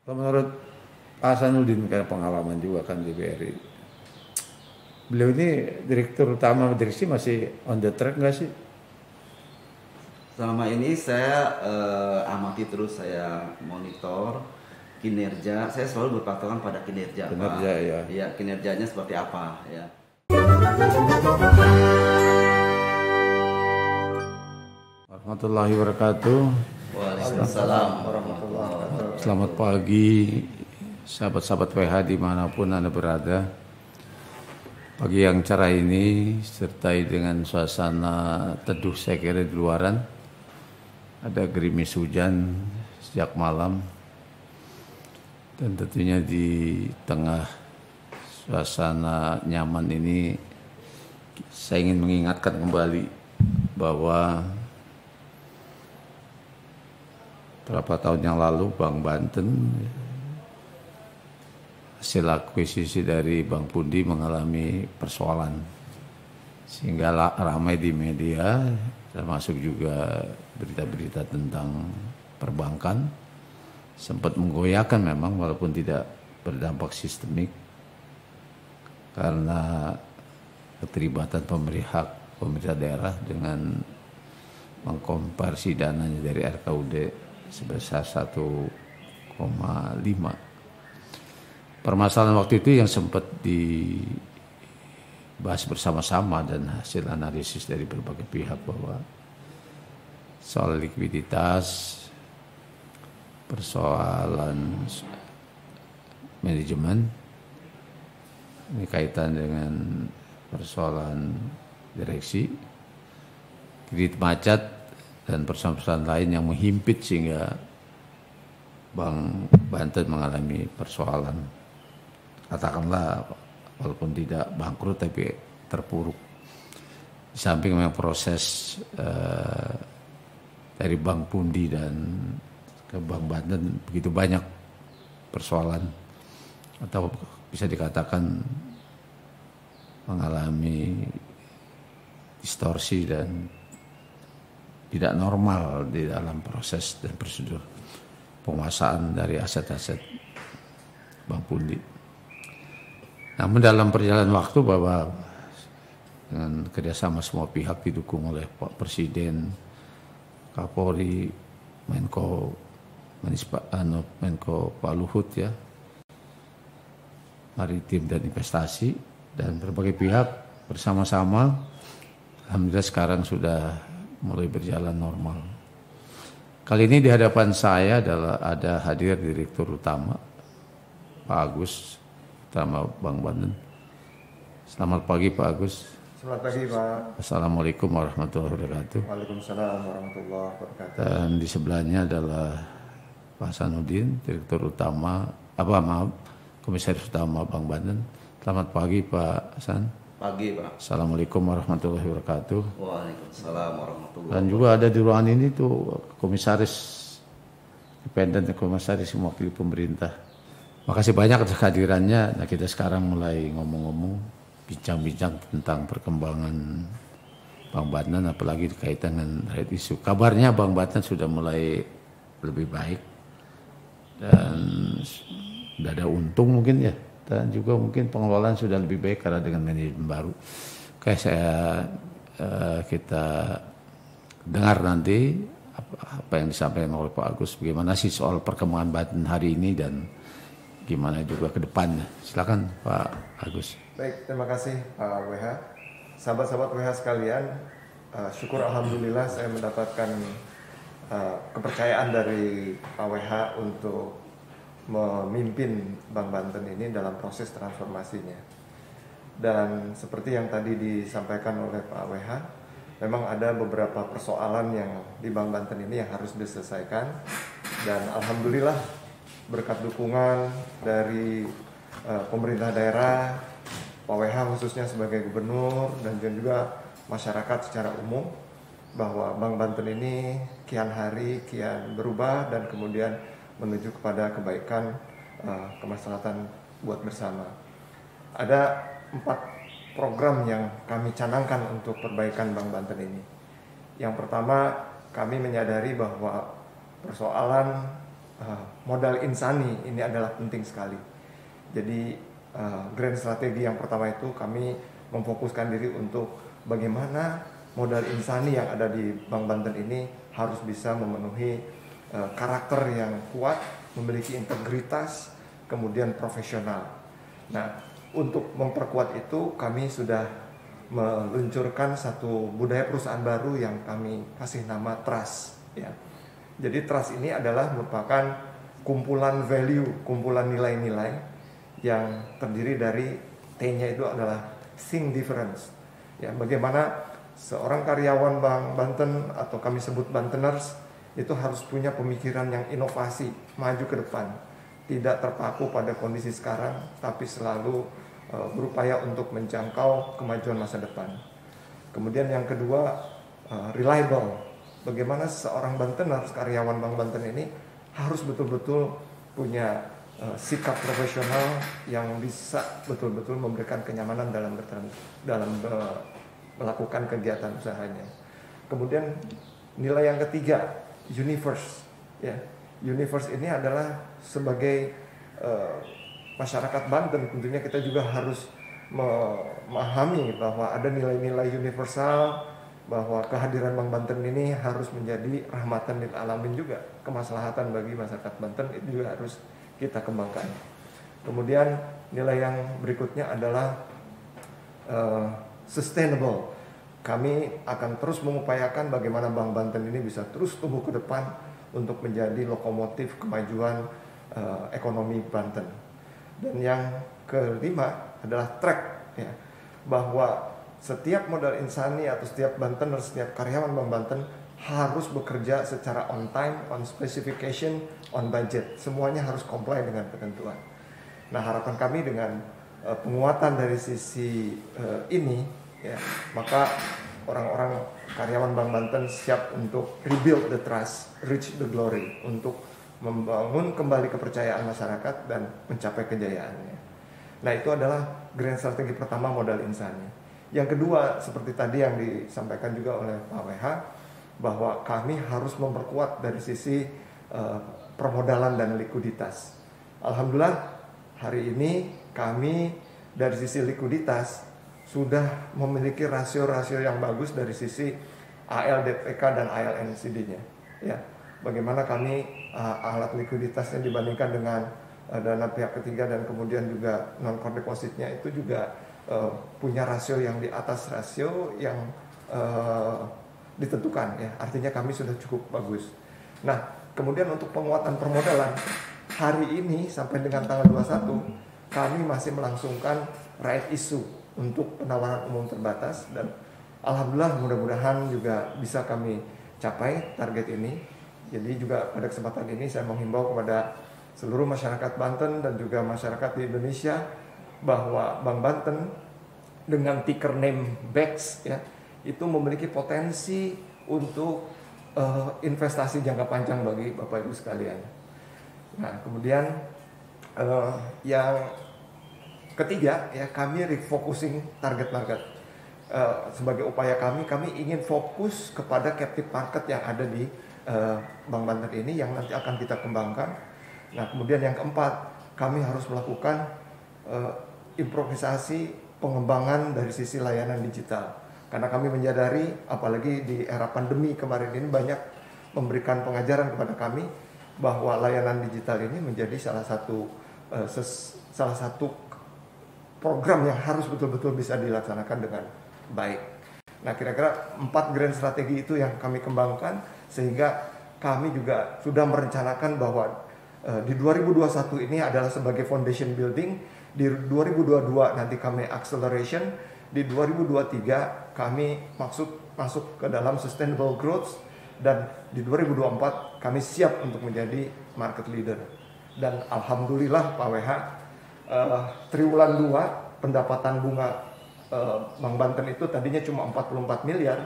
Kalau menurut Pak Hasanuddin, karena pengalaman juga kan di BRI, beliau ini direktur utama direksi masih on the track nggak sih? Selama ini saya amati terus, saya monitor kinerja. Saya selalu berpatokan pada kinerja, Kinerja Pak. ya. Ya, kinerjanya seperti apa ya. Warahmatullahi wabarakatuh. Waalaikumsalam warahmatullahi wabarakatuh. Selamat pagi sahabat-sahabat WH dimanapun Anda berada. Pagi yang cerah ini sertai dengan suasana teduh saya kira di luaran. Ada gerimis hujan sejak malam. Dan tentunya di tengah suasana nyaman ini saya ingin mengingatkan kembali bahwa berapa tahun yang lalu Bank Banten hasil akuisisi dari Bank Pundi mengalami persoalan sehingga ramai di media, termasuk juga berita-berita tentang perbankan, sempat menggoyahkan memang walaupun tidak berdampak sistemik karena keterlibatan pemerintah daerah dengan mengkonversi dananya dari RKUD sebesar 1,5. Permasalahan waktu itu yang sempat dibahas bersama-sama dan hasil analisis dari berbagai pihak bahwa soal likuiditas, persoalan manajemen, ini kaitan dengan persoalan direksi, kredit macet, dan persoalan lain yang menghimpit sehingga Bank Banten mengalami persoalan. Katakanlah walaupun tidak bangkrut tapi terpuruk. Di samping memang proses dari Bank Pundi dan ke Bank Banten begitu banyak persoalan atau bisa dikatakan mengalami distorsi dan tidak normal di dalam proses dan prosedur penguasaan dari aset-aset Bank Pundi. Namun dalam perjalanan waktu bahwa dengan kerjasama semua pihak didukung oleh Pak Presiden, Kapolri, Menko Pak Luhut ya, Maritim dan Investasi dan berbagai pihak bersama-sama, alhamdulillah sekarang sudah mulai berjalan normal. Kali ini di hadapan saya ada hadir Direktur Utama Pak Agus Utama Bank Banten. Selamat pagi Pak Agus. Selamat pagi Pak. Assalamualaikum warahmatullahi wabarakatuh. Waalaikumsalam warahmatullahi wabarakatuh. Dan di sebelahnya adalah Pak Hasanuddin, Direktur Utama, Komisaris Utama Bank Banten. Selamat pagi Pak Hasan. Pagi, Pak. Assalamualaikum warahmatullahi wabarakatuh. Waalaikumsalam warahmatullahi Dan juga ada di ruangan ini tuh Komisaris Independen, Komisaris mewakili pemerintah. Makasih banyak atas kehadirannya. Nah kita sekarang mulai ngomong-ngomong, bincang-bincang tentang perkembangan Bank Banten, apalagi kaitan dengan red issue. Kabarnya Bank Banten sudah mulai lebih baik dan sudah ada untung mungkin ya. Dan juga mungkin pengelolaan sudah lebih baik karena dengan manajemen baru. Oke, kita dengar nanti apa yang disampaikan oleh Pak Agus. Bagaimana sih soal perkembangan Banten hari ini dan gimana juga ke depannya. Silakan Pak Agus. Baik, terima kasih Pak WH. Sahabat-sahabat WH sekalian, syukur alhamdulillah saya mendapatkan kepercayaan dari Pak WH untuk memimpin Bank Banten ini dalam proses transformasinya. Dan seperti yang tadi disampaikan oleh Pak WH, memang ada beberapa persoalan yang di Bank Banten ini yang harus diselesaikan. Dan alhamdulillah berkat dukungan dari pemerintah daerah, Pak WH khususnya sebagai gubernur dan juga masyarakat secara umum, bahwa Bank Banten ini kian hari kian berubah dan kemudian menuju kepada kebaikan, kemaslahatan buat bersama. Ada 4 program yang kami canangkan untuk perbaikan Bank Banten ini. Yang pertama, kami menyadari bahwa persoalan modal insani ini adalah penting sekali. Jadi grand strategi yang pertama itu kami memfokuskan diri untuk bagaimana modal insani yang ada di Bank Banten ini harus bisa memenuhi karakter yang kuat, memiliki integritas, kemudian profesional. Nah, untuk memperkuat itu kami sudah meluncurkan satu budaya perusahaan baru yang kami kasih nama trust, ya. Jadi trust ini adalah merupakan kumpulan value, kumpulan nilai-nilai yang terdiri dari T-nya itu adalah think difference. Ya, bagaimana seorang karyawan Bank Banten atau kami sebut Banteners itu harus punya pemikiran yang inovasi, maju ke depan, tidak terpaku pada kondisi sekarang, tapi selalu berupaya untuk menjangkau kemajuan masa depan. Kemudian yang kedua, reliable. Bagaimana seorang Banteners, karyawan Bank Banten ini harus betul-betul punya sikap profesional yang bisa betul-betul memberikan kenyamanan dalam melakukan kegiatan usahanya. Kemudian nilai yang ketiga, universe. Ya, universe ini adalah sebagai masyarakat Banten, tentunya kita juga harus memahami bahwa ada nilai-nilai universal, bahwa kehadiran Bank Banten ini harus menjadi rahmatan lil alamin juga, kemaslahatan bagi masyarakat Banten itu juga harus kita kembangkan. Kemudian nilai yang berikutnya adalah sustainable. Kami akan terus mengupayakan bagaimana Bank Banten ini bisa terus tumbuh ke depan untuk menjadi lokomotif kemajuan ekonomi Banten. Dan yang kelima adalah track, ya, bahwa setiap modal insani atau setiap Bantener, setiap karyawan Bank Banten harus bekerja secara on time, on specification, on budget. Semuanya harus comply dengan ketentuan. Nah, harapan kami dengan penguatan dari sisi ini, ya, maka orang-orang karyawan Bank Banten siap untuk rebuild the trust, reach the glory, untuk membangun kembali kepercayaan masyarakat dan mencapai kejayaannya. Nah, itu adalah grand strategi pertama, modal insani. Yang kedua, seperti tadi yang disampaikan juga oleh Pak WH, bahwa kami harus memperkuat dari sisi permodalan dan likuiditas. Alhamdulillah, hari ini kami dari sisi likuiditas sudah memiliki rasio-rasio yang bagus dari sisi ALDPK dan ALNCD-nya. Ya, bagaimana kami alat likuiditasnya dibandingkan dengan dana pihak ketiga dan kemudian juga non-core depositnya itu juga punya rasio yang di atas rasio yang ditentukan, ya. Artinya kami sudah cukup bagus. Nah, kemudian untuk penguatan permodalan, hari ini sampai dengan tanggal 21 kami masih melangsungkan right issue untuk penawaran umum terbatas, dan alhamdulillah mudah-mudahan juga bisa kami capai target ini. Jadi juga pada kesempatan ini saya menghimbau kepada seluruh masyarakat Banten dan juga masyarakat di Indonesia bahwa Bank Banten dengan ticker name BEX, ya, itu memiliki potensi untuk investasi jangka panjang bagi Bapak Ibu sekalian. Nah, kemudian yang ketiga, ya, kami refocusing target market. Sebagai upaya kami ingin fokus kepada captive market yang ada di Bank Banten ini yang nanti akan kita kembangkan. Nah, kemudian yang keempat, kami harus melakukan improvisasi pengembangan dari sisi layanan digital. Karena kami menyadari, apalagi di era pandemi kemarin ini, banyak memberikan pengajaran kepada kami bahwa layanan digital ini menjadi salah satu program yang harus betul-betul bisa dilaksanakan dengan baik. Nah, kira-kira 4 grand strategi itu yang kami kembangkan, sehingga kami juga sudah merencanakan bahwa di 2021 ini adalah sebagai foundation building, di 2022 nanti kami acceleration, di 2023 kami masuk ke dalam sustainable growth, dan di 2024 kami siap untuk menjadi market leader. Dan alhamdulillah Pak WH, triwulan 2 pendapatan bunga Bank Banten itu tadinya cuma 44 miliar,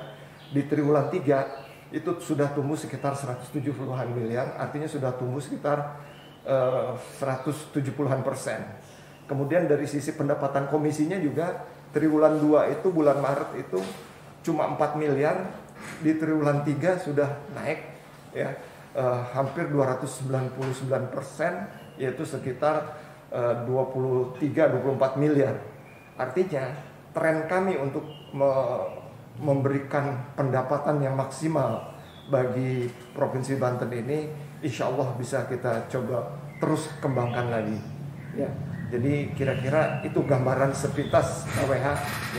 di triwulan 3 itu sudah tumbuh sekitar 170-an miliar, artinya sudah tumbuh sekitar 170-an persen. Kemudian dari sisi pendapatan komisinya juga, triwulan 2 itu bulan Maret itu cuma 4 miliar, di triwulan 3 sudah naik, ya, hampir 299%, yaitu sekitar 23-24 miliar. Artinya tren kami untuk memberikan pendapatan yang maksimal bagi Provinsi Banten ini, insya Allah bisa kita coba terus kembangkan lagi. Ya, jadi kira-kira itu gambaran sepintas KWH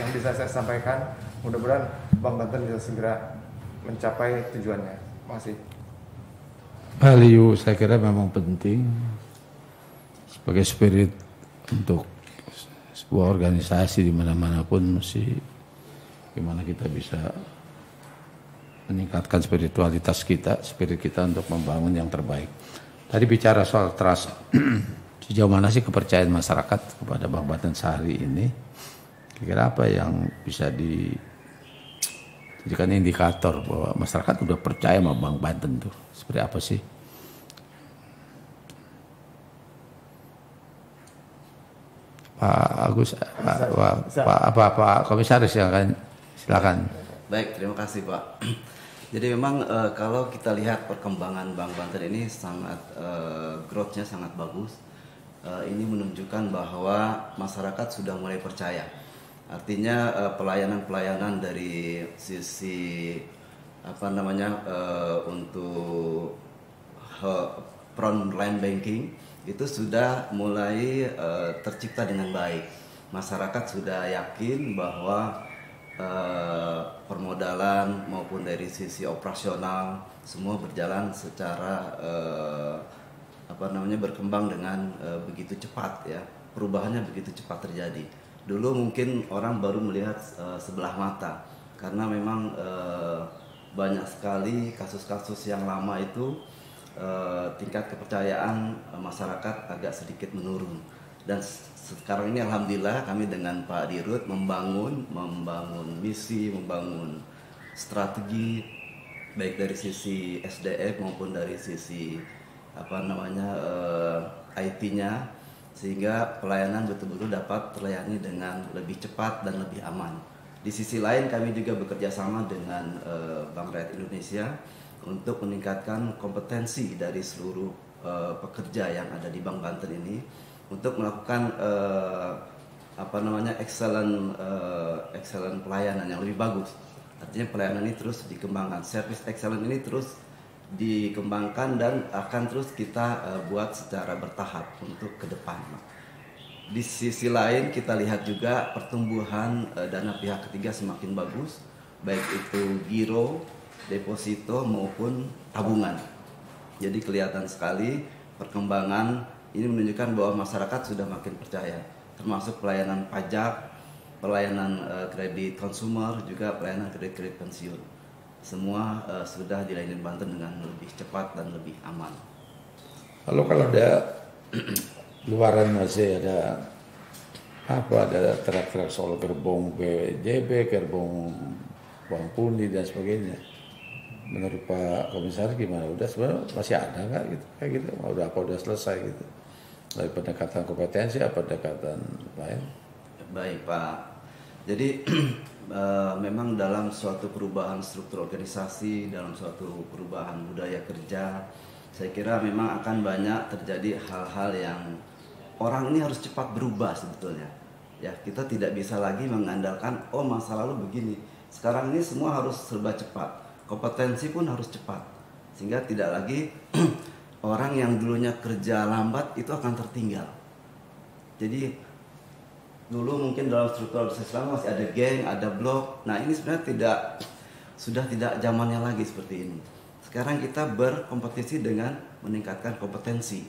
yang bisa saya sampaikan. Mudah-mudahan Bank Banten bisa segera mencapai tujuannya. Terima kasih. Value saya kira memang penting sebagai spirit untuk sebuah organisasi di mana-mana pun, mesti gimana kita bisa meningkatkan spiritualitas kita, spirit kita untuk membangun yang terbaik. Tadi bicara soal trust, sejauh mana sih kepercayaan masyarakat kepada Bank Banten sehari ini? Kira-kira apa yang bisa dijadikan indikator bahwa masyarakat udah percaya sama Bank Banten tuh? Seperti apa sih? Pak Agus, Pak Komisaris yang akan silakan. Baik, terima kasih Pak. Jadi memang kalau kita lihat perkembangan Bank Banten ini sangat growth-nya sangat bagus. Ini menunjukkan bahwa masyarakat sudah mulai percaya. Artinya pelayanan-pelayanan dari sisi untuk frontline banking itu sudah mulai tercipta dengan baik. Masyarakat sudah yakin bahwa permodalan maupun dari sisi operasional semua berjalan secara berkembang dengan begitu cepat ya. Perubahannya begitu cepat terjadi. Dulu mungkin orang baru melihat sebelah mata karena memang banyak sekali kasus-kasus yang lama itu tingkat kepercayaan masyarakat agak sedikit menurun. Dan sekarang ini alhamdulillah kami dengan Pak Dirut membangun misi, membangun strategi baik dari sisi SDM maupun dari sisi IT-nya, sehingga pelayanan betul-betul dapat terlayani dengan lebih cepat dan lebih aman. Di sisi lain kami juga bekerja sama dengan Bank Rakyat Indonesia untuk meningkatkan kompetensi dari seluruh pekerja yang ada di Bank Banten ini untuk melakukan excellent pelayanan yang lebih bagus. Artinya pelayanan ini terus dikembangkan, service excellent ini terus dikembangkan dan akan terus kita buat secara bertahap untuk ke depan. Di sisi lain kita lihat juga pertumbuhan dana pihak ketiga semakin bagus, baik itu giro, deposito maupun tabungan. Jadi kelihatan sekali perkembangan ini menunjukkan bahwa masyarakat sudah makin percaya, termasuk pelayanan pajak, pelayanan kredit konsumer, juga pelayanan kredit pensiun. Semua sudah dilayani Banten dengan lebih cepat dan lebih aman. Lalu kalau ada luaran masih ada teriak-teriak soal gerbong BJB, gerbong Bank Pundi dan sebagainya. Menurut Pak Komisaris gimana? Udah sebenarnya masih ada nggak gitu kayak gitu? Udah selesai gitu? Dari pendekatan kompetensi apa pendekatan lain? Baik Pak. Jadi memang dalam suatu perubahan struktur organisasi, dalam suatu perubahan budaya kerja, saya kira memang akan banyak terjadi hal-hal yang orang ini harus cepat berubah sebetulnya. Ya, kita tidak bisa lagi mengandalkan masa lalu begini. Sekarang ini semua harus serba cepat. Kompetensi pun harus cepat. Sehingga tidak lagi orang yang dulunya kerja lambat itu akan tertinggal. Jadi dulu mungkin dalam struktur organisasi lama masih ada geng, ada blok. Nah, ini sebenarnya sudah tidak zamannya lagi seperti ini. Sekarang kita berkompetisi dengan meningkatkan kompetensi.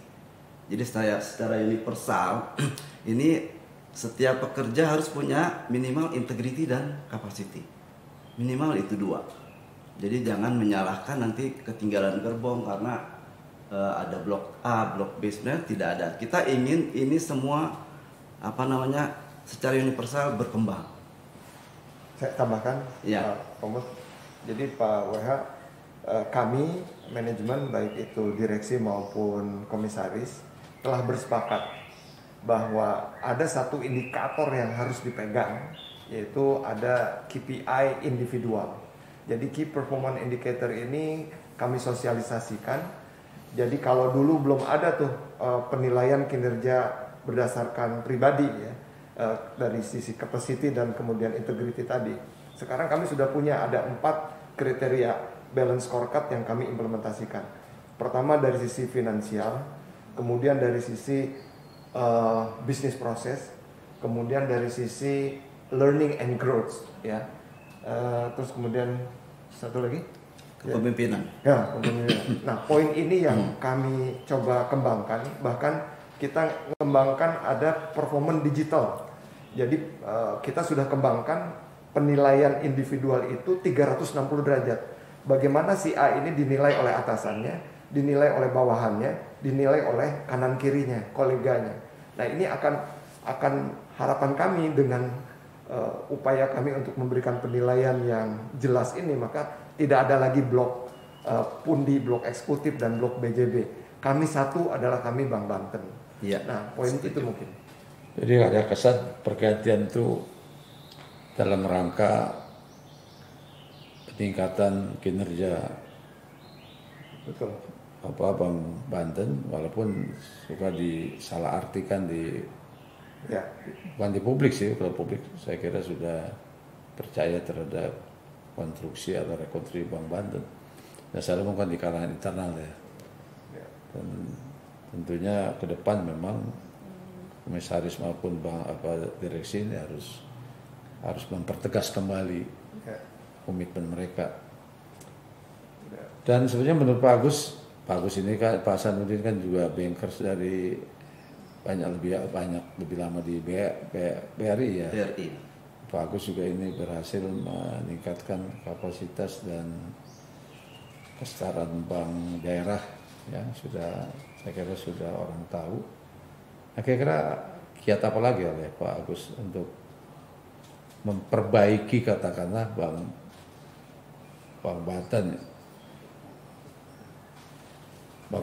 Jadi secara universal ini setiap pekerja harus punya minimal integrity dan capacity. Minimal itu 2. Jadi jangan menyalahkan nanti ketinggalan gerbong karena ada blok A, blok B. Sebenarnya tidak ada. Kita ingin ini semua secara universal berkembang. Saya tambahkan, ya. Jadi Pak WH, kami manajemen baik itu direksi maupun komisaris telah bersepakat bahwa ada satu indikator yang harus dipegang, yaitu ada KPI individual. Jadi Key Performance Indicator ini kami sosialisasikan. Jadi kalau dulu belum ada tuh penilaian kinerja berdasarkan pribadi ya, dari sisi capacity dan kemudian integrity tadi. Sekarang kami sudah punya ada 4 kriteria balance scorecard yang kami implementasikan. Pertama dari sisi finansial, kemudian dari sisi bisnis proses, kemudian dari sisi learning and growth ya. Terus kemudian satu lagi kepemimpinan. ya, kepemimpinan. Nah, poin ini yang kami coba kembangkan, bahkan kita kembangkan ada performance digital. Jadi kita sudah kembangkan penilaian individual itu 360 derajat. Bagaimana si A ini dinilai oleh atasannya, dinilai oleh bawahannya, dinilai oleh kanan kirinya, koleganya. Nah, ini akan harapan kami dengan upaya kami untuk memberikan penilaian yang jelas ini, maka tidak ada lagi blok pundi, blok eksekutif dan blok BJB. Kami satu adalah kami Bank Banten. Iya. Nah, poin itu mungkin. Jadi ada kesan pergantian itu dalam rangka peningkatan kinerja Betul. Bank Banten, walaupun suka disalahartikan Ya. bukan di publik sih. Kalau publik saya kira sudah percaya terhadap konstruksi atau rekonstruksi Bank Banten. Dan saya bukan di kalangan internal ya. Ya. Dan tentunya ke depan memang komisaris maupun direksi ini harus mempertegas kembali Ya. komitmen mereka. Ya. Dan sebenarnya menurut Pak Agus ini kan, Pak Hasanuddin kan juga bankers dari lebih lama di BRI ya. BRI. Pak Agus juga ini berhasil meningkatkan kapasitas dan kesetaraan bank daerah yang saya kira sudah orang tahu. Nah, kira-kira kiat apa lagi oleh Pak Agus untuk memperbaiki katakanlah Bank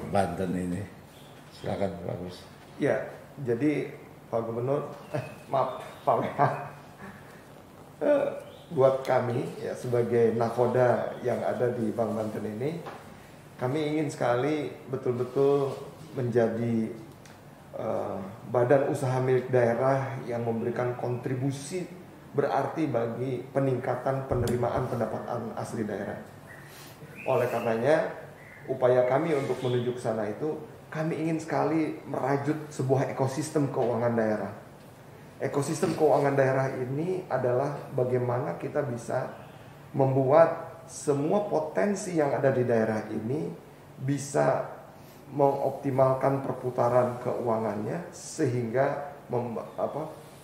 Banten ini? Silakan Pak Agus. Ya, jadi Pak Gubernur, maaf Pak WH, buat kami ya sebagai nakoda yang ada di Bank Banten ini, kami ingin sekali betul-betul menjadi badan usaha milik daerah yang memberikan kontribusi berarti bagi peningkatan penerimaan pendapatan asli daerah. Oleh karenanya, upaya kami untuk menuju ke sana itu, kami ingin sekali merajut sebuah ekosistem keuangan daerah. Ekosistem keuangan daerah ini adalah bagaimana kita bisa membuat semua potensi yang ada di daerah ini bisa mengoptimalkan perputaran keuangannya sehingga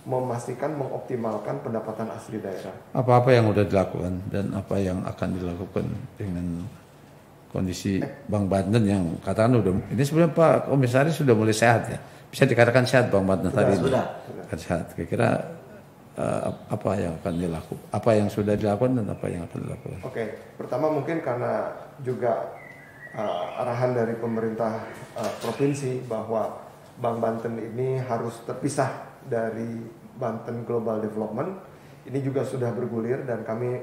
memastikan mengoptimalkan pendapatan asli daerah. Apa-apa yang sudah dilakukan dan apa yang akan dilakukan dengan kondisi Bank Banten yang katakan ini sebenarnya Pak Komisaris sudah mulai sehat ya, bisa dikatakan sehat Bank Banten tadi sudah. Sehat. Kira-kira apa yang akan dilakukan, apa yang sudah dilakukan dan apa yang akan dilakukan? Oke, pertama mungkin karena juga arahan dari pemerintah provinsi bahwa Bank Banten ini harus terpisah dari Banten Global Development. Ini juga sudah bergulir dan kami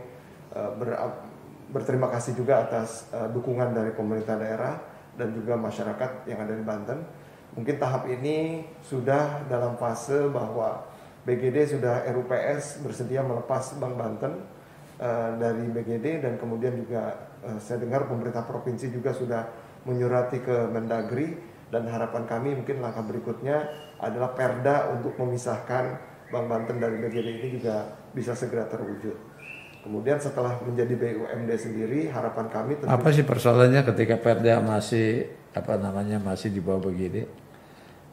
berterima kasih juga atas dukungan dari pemerintah daerah dan juga masyarakat yang ada di Banten. Mungkin tahap ini sudah dalam fase bahwa BGD sudah RUPS bersedia melepas Bank Banten dari BGD, dan kemudian juga saya dengar pemerintah provinsi juga sudah menyurati ke Mendagri, dan harapan kami mungkin langkah berikutnya adalah Perda untuk memisahkan Bank Banten dari BGD ini juga bisa segera terwujud. Kemudian setelah menjadi BUMD sendiri, harapan kami tentu... Apa sih persoalannya ketika Perda masih masih di bawah BGD?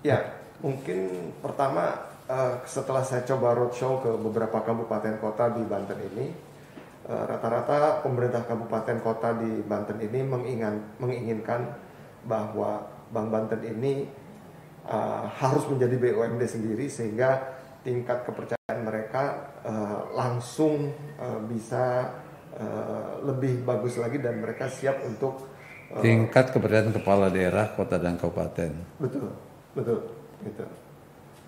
Ya, mungkin pertama setelah saya coba roadshow ke beberapa kabupaten kota di Banten ini, rata-rata pemerintah kabupaten kota di Banten ini menginginkan bahwa Bank Banten ini harus menjadi BUMD sendiri sehingga tingkat kepercayaan mereka langsung bisa lebih bagus lagi dan mereka siap untuk tingkat kepercayaan kepala daerah, kota dan kabupaten. Betul. Gitu.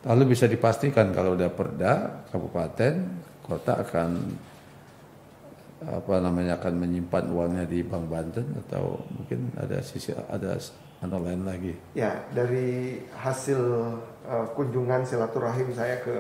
Lalu bisa dipastikan kalau udah Perda, kabupaten, kota akan akan menyimpan uangnya di Bank Banten atau mungkin ada lain lagi? Ya, dari hasil kunjungan silaturahim saya ke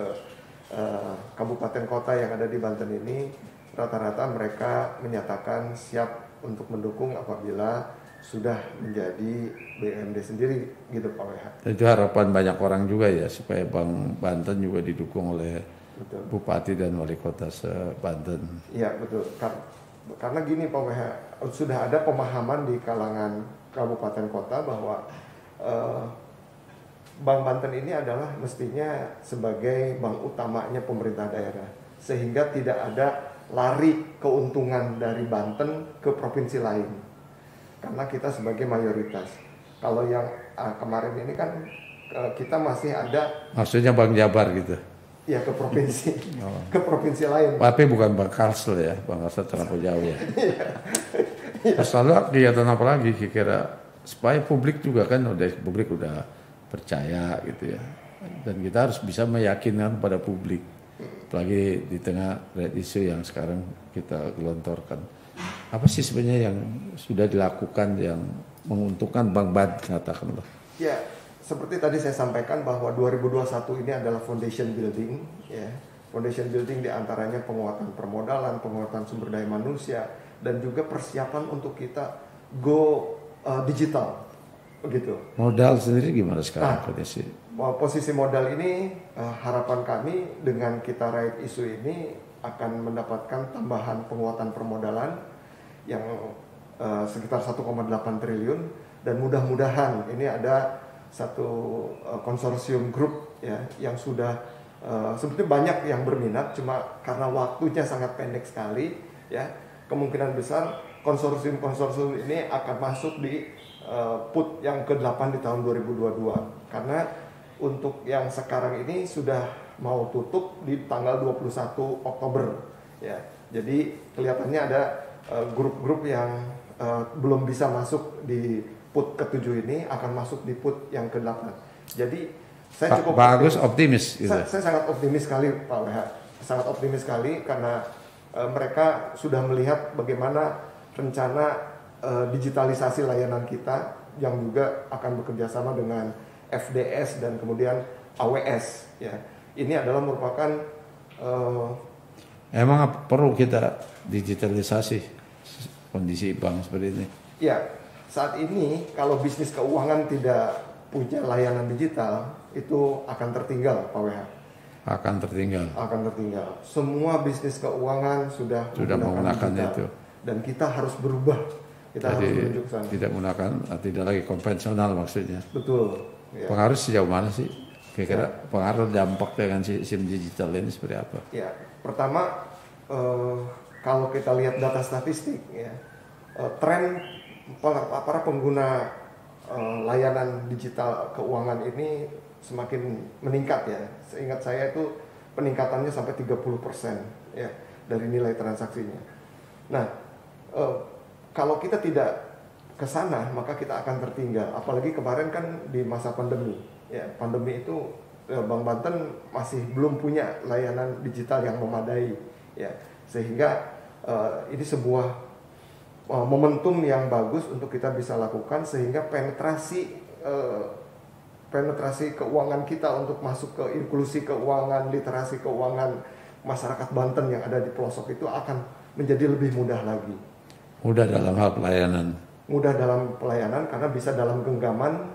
kabupaten kota yang ada di Banten ini, rata-rata mereka menyatakan siap untuk mendukung apabila sudah menjadi BUMD sendiri gitu Pak WH. Itu harapan banyak orang juga ya, supaya Bank Banten juga didukung oleh betul. Bupati dan Wali Kota se-Banten. Iya betul, karena gini Pak WH, sudah ada pemahaman di kalangan kabupaten kota bahwa Bank Banten ini adalah mestinya sebagai bank utamanya pemerintah daerah, sehingga tidak ada lari keuntungan dari Banten ke provinsi lain, karena kita sebagai mayoritas. Kalau yang kemarin ini kan kita masih ada. Maksudnya Bank Jabar gitu? Ya ke provinsi, ke provinsi lain. Tapi bukan Bank Kalsel ya, Bank Kalsel terlalu jauh ya. Terus lalu kegiatan apa lagi kira-kira supaya publik juga kan publik udah percaya gitu ya, dan kita harus bisa meyakinkan pada publik, apalagi di tengah isu yang sekarang kita gelontorkan. Apa sih sebenarnya yang sudah dilakukan yang menguntungkan Bank Banten, katakanlah? Ya, seperti tadi saya sampaikan bahwa 2021 ini adalah foundation building, ya. Foundation building diantaranya penguatan permodalan, penguatan sumber daya manusia, dan juga persiapan untuk kita go digital, begitu. Modal sendiri gimana sekarang kondisi? Posisi modal ini harapan kami dengan kita raih isu ini akan mendapatkan tambahan penguatan permodalan yang sekitar 1,8 triliun, dan mudah-mudahan ini ada satu konsorsium grup ya yang sudah sebetulnya banyak yang berminat, cuma karena waktunya sangat pendek sekali ya, kemungkinan besar konsorsium ini akan masuk di put yang ke-8 di tahun 2022, karena untuk yang sekarang ini sudah mau tutup di tanggal 21 Oktober ya. Jadi kelihatannya ada grup-grup yang belum bisa masuk di put ke-7 ini akan masuk di put yang ke-8. Jadi saya cukup optimis gitu. Saya sangat optimis sekali Pak WH. Sangat optimis sekali karena mereka sudah melihat bagaimana rencana digitalisasi layanan kita yang juga akan bekerja sama dengan FDS dan kemudian AWS ya. Ini adalah merupakan emang perlu kita digitalisasi kondisi bank seperti ini. Ya, saat ini kalau bisnis keuangan tidak punya layanan digital itu akan tertinggal Pak WH. Akan tertinggal. Semua bisnis keuangan sudah menggunakan itu. Dan kita harus berubah. Harus menuju ke sana. Tidak lagi konvensional maksudnya. Betul. Ya. Pengaruh sejauh mana sih? Kira-kira pengaruh dampak dengan SIM digital ini seperti apa? Ya, pertama kalau kita lihat data statistik ya, tren para pengguna layanan digital keuangan ini semakin meningkat ya. Seingat saya itu peningkatannya sampai 30% ya dari nilai transaksinya. Nah, kalau kita tidak ke sana maka kita akan tertinggal. Apalagi kemarin kan di masa pandemi. Ya, pandemi itu Bank Banten masih belum punya layanan digital yang memadai ya. Sehingga ini sebuah momentum yang bagus untuk kita bisa lakukan sehingga penetrasi keuangan kita untuk masuk ke inklusi keuangan, literasi keuangan masyarakat Banten yang ada di pelosok itu akan menjadi lebih mudah lagi. Mudah dalam hal pelayanan. Mudah dalam pelayanan karena bisa dalam genggaman,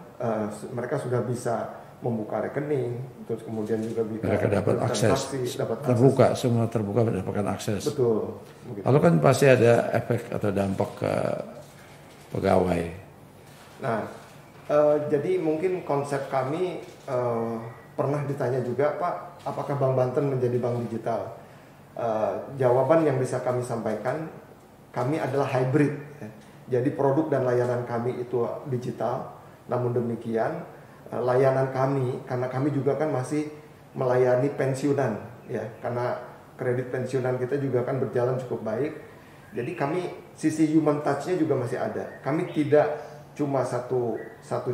mereka sudah bisa membuka rekening, terus kemudian juga bisa mereka dapat akses, terbuka, semua terbuka mendapatkan akses. Betul. Begitu. Lalu kan pasti ada efek atau dampak ke pegawai. Nah, jadi mungkin konsep kami pernah ditanya juga, Pak, apakah Bank Banten menjadi bank digital? Jawaban yang bisa kami sampaikan, kami adalah hybrid. Ya. Jadi produk dan layanan kami itu digital, namun demikian layanan kami, karena kami juga kan masih melayani pensiunan, ya, karena kredit pensiunan kita juga kan berjalan cukup baik. Jadi kami sisi human touch-nya juga masih ada. Kami tidak cuma satu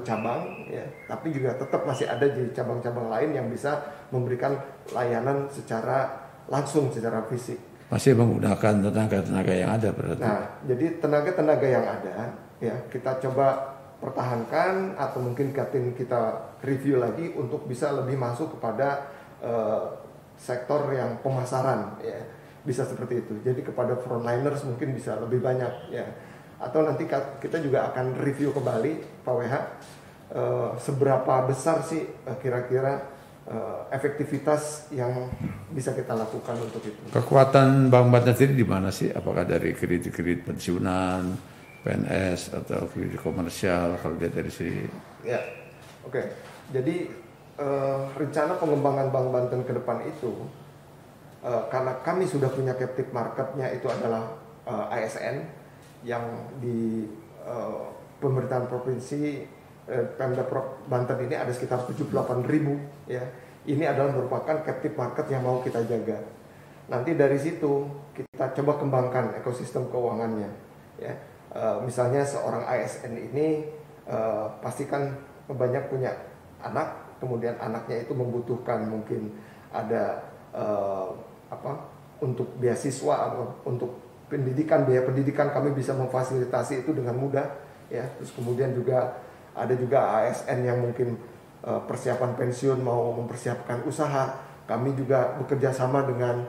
cabang, ya, tapi juga tetap masih ada di cabang-cabang lain yang bisa memberikan layanan secara langsung, secara fisik. masih menggunakan tenaga-tenaga yang ada berarti. Nah, jadi tenaga-tenaga yang ada ya kita coba pertahankan atau mungkin kita review lagi untuk bisa lebih masuk kepada sektor yang pemasaran ya. Bisa seperti itu. Jadi kepada frontliners mungkin bisa lebih banyak ya. Atau nanti kita juga akan review kembali Pak WH seberapa besar sih kira-kira efektivitas yang bisa kita lakukan untuk itu. Kekuatan Bank Banten sendiri di mana sih? Apakah dari kredit pensiunan, PNS atau kredit komersial kalau dia dari sini? Ya, oke. Jadi rencana pengembangan Bank Banten ke depan itu karena kami sudah punya captive marketnya itu adalah ASN yang di pemerintahan provinsi Pemda Banten ini ada sekitar 78.000 ya. Ini adalah merupakan captive market yang mau kita jaga. Nanti dari situ kita coba kembangkan ekosistem keuangannya ya. Misalnya seorang ASN ini pastikan banyak punya anak, kemudian anaknya itu membutuhkan mungkin ada untuk beasiswa atau untuk pendidikan, biaya pendidikan kami bisa memfasilitasi itu dengan mudah ya. Terus kemudian juga ada juga ASN yang mungkin persiapan pensiun mau mempersiapkan usaha, kami juga bekerja sama dengan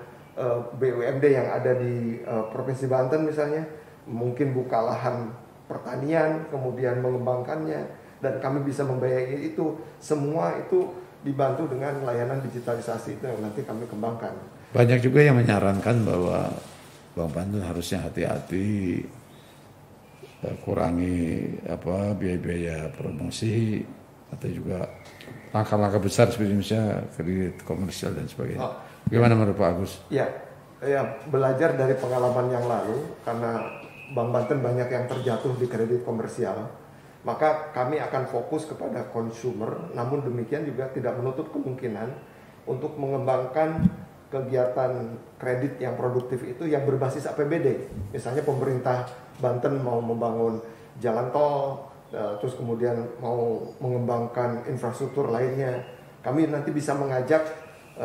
BUMD yang ada di Provinsi Banten misalnya, mungkin buka lahan pertanian, kemudian mengembangkannya, dan kami bisa membiayai itu. Semua itu dibantu dengan layanan digitalisasi itu yang nanti kami kembangkan. Banyak juga yang menyarankan bahwa Bank Banten harusnya hati-hati kurangi biaya-biaya promosi atau juga langkah-langkah besar seperti misalnya kredit komersial dan sebagainya. Gimana menurut Pak Agus? Ya, belajar dari pengalaman yang lalu karena Bank Banten banyak yang terjatuh di kredit komersial, maka kami akan fokus kepada consumer. Namun demikian juga tidak menutup kemungkinan untuk mengembangkan kegiatan kredit yang produktif itu yang berbasis APBD. Misalnya pemerintah Banten mau membangun jalan tol, terus kemudian mau mengembangkan infrastruktur lainnya. Kami nanti bisa mengajak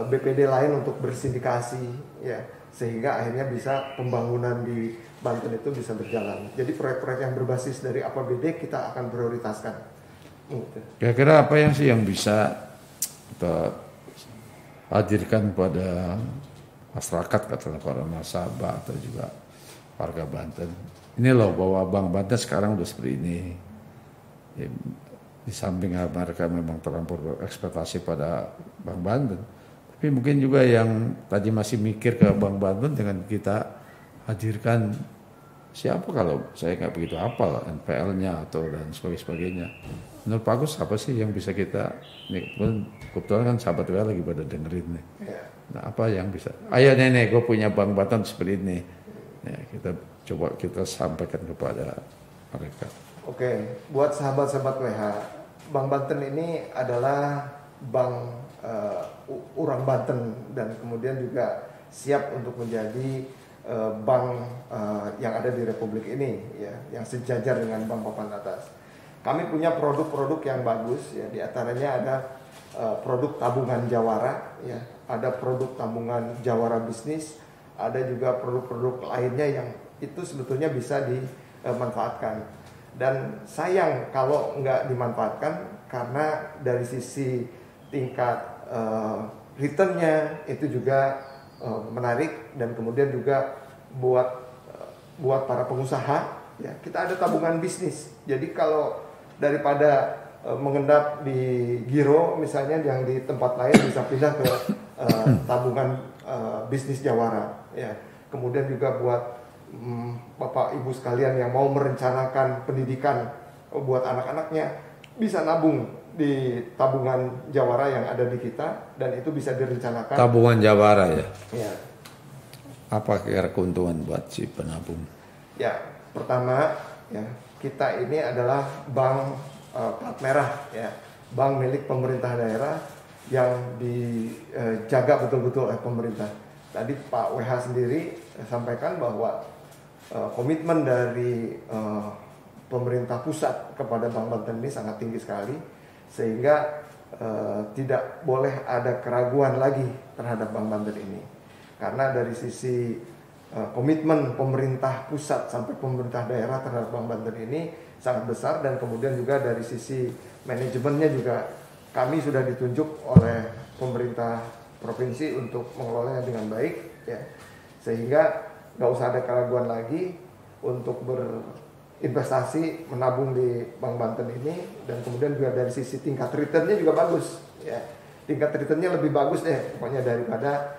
BPD lain untuk bersindikasi, ya, sehingga akhirnya bisa pembangunan di Banten itu bisa berjalan. Jadi proyek-proyek yang berbasis dari APBD kita akan prioritaskan. Kira-kira apa yang bisa kita hadirkan pada masyarakat, katakanlah para nasabah atau juga warga Banten? Ini loh bahwa Bank Banten sekarang udah seperti ini. Ya, di samping mereka memang terlampau berekspektasi pada Bank Banten, tapi mungkin juga yang tadi masih mikir ke Bank Banten dengan kita hadirkan siapa kalau saya nggak begitu hafal NPL-nya atau dan sebagainya. Menurut Pak Agus apa sih yang bisa kita, nih kebetulan kan sahabat gue lagi pada dengerin nih. Nah apa yang bisa, ayo nenek gue punya Bank Banten seperti ini. Ya, kita coba kita sampaikan kepada mereka. Oke, buat sahabat-sahabat WH, Bank Banten ini adalah bank orang Banten dan kemudian juga siap untuk menjadi bank yang ada di Republik ini, ya, yang sejajar dengan bank papan atas. Kami punya produk-produk yang bagus, ya, di antaranya ada produk tabungan Jawara, ya, ada produk tabungan Jawara bisnis, ada juga produk-produk lainnya yang itu sebetulnya bisa dimanfaatkan. Dan sayang kalau nggak dimanfaatkan karena dari sisi tingkat returnnya itu juga menarik, dan kemudian juga buat para pengusaha, ya, kita ada tabungan bisnis. Jadi kalau daripada mengendap di giro misalnya yang di tempat lain, bisa pindah ke tabungan bisnis Jawara, ya. Kemudian juga buat Bapak Ibu sekalian yang mau merencanakan pendidikan buat anak-anaknya, bisa nabung di tabungan Jawara yang ada di kita, dan itu bisa direncanakan. Tabungan Jawara, ya? Ya. Apa kira keuntungan buat si penabung? Ya, pertama, ya, kita ini adalah bank plat merah, ya, bank milik pemerintah daerah yang dijaga betul-betul oleh pemerintah. Tadi Pak WH sendiri sampaikan bahwa komitmen dari pemerintah pusat kepada Bank Banten ini sangat tinggi sekali, sehingga tidak boleh ada keraguan lagi terhadap Bank Banten ini. Karena dari sisi komitmen pemerintah pusat sampai pemerintah daerah terhadap Bank Banten ini sangat besar, dan kemudian juga dari sisi manajemennya juga kami sudah ditunjuk oleh pemerintah provinsi untuk mengelolanya dengan baik, ya, sehingga nggak usah ada keraguan lagi untuk berinvestasi menabung di Bank Banten ini. Dan kemudian juga dari sisi tingkat returnnya juga bagus, ya, tingkat returnnya lebih bagus deh pokoknya daripada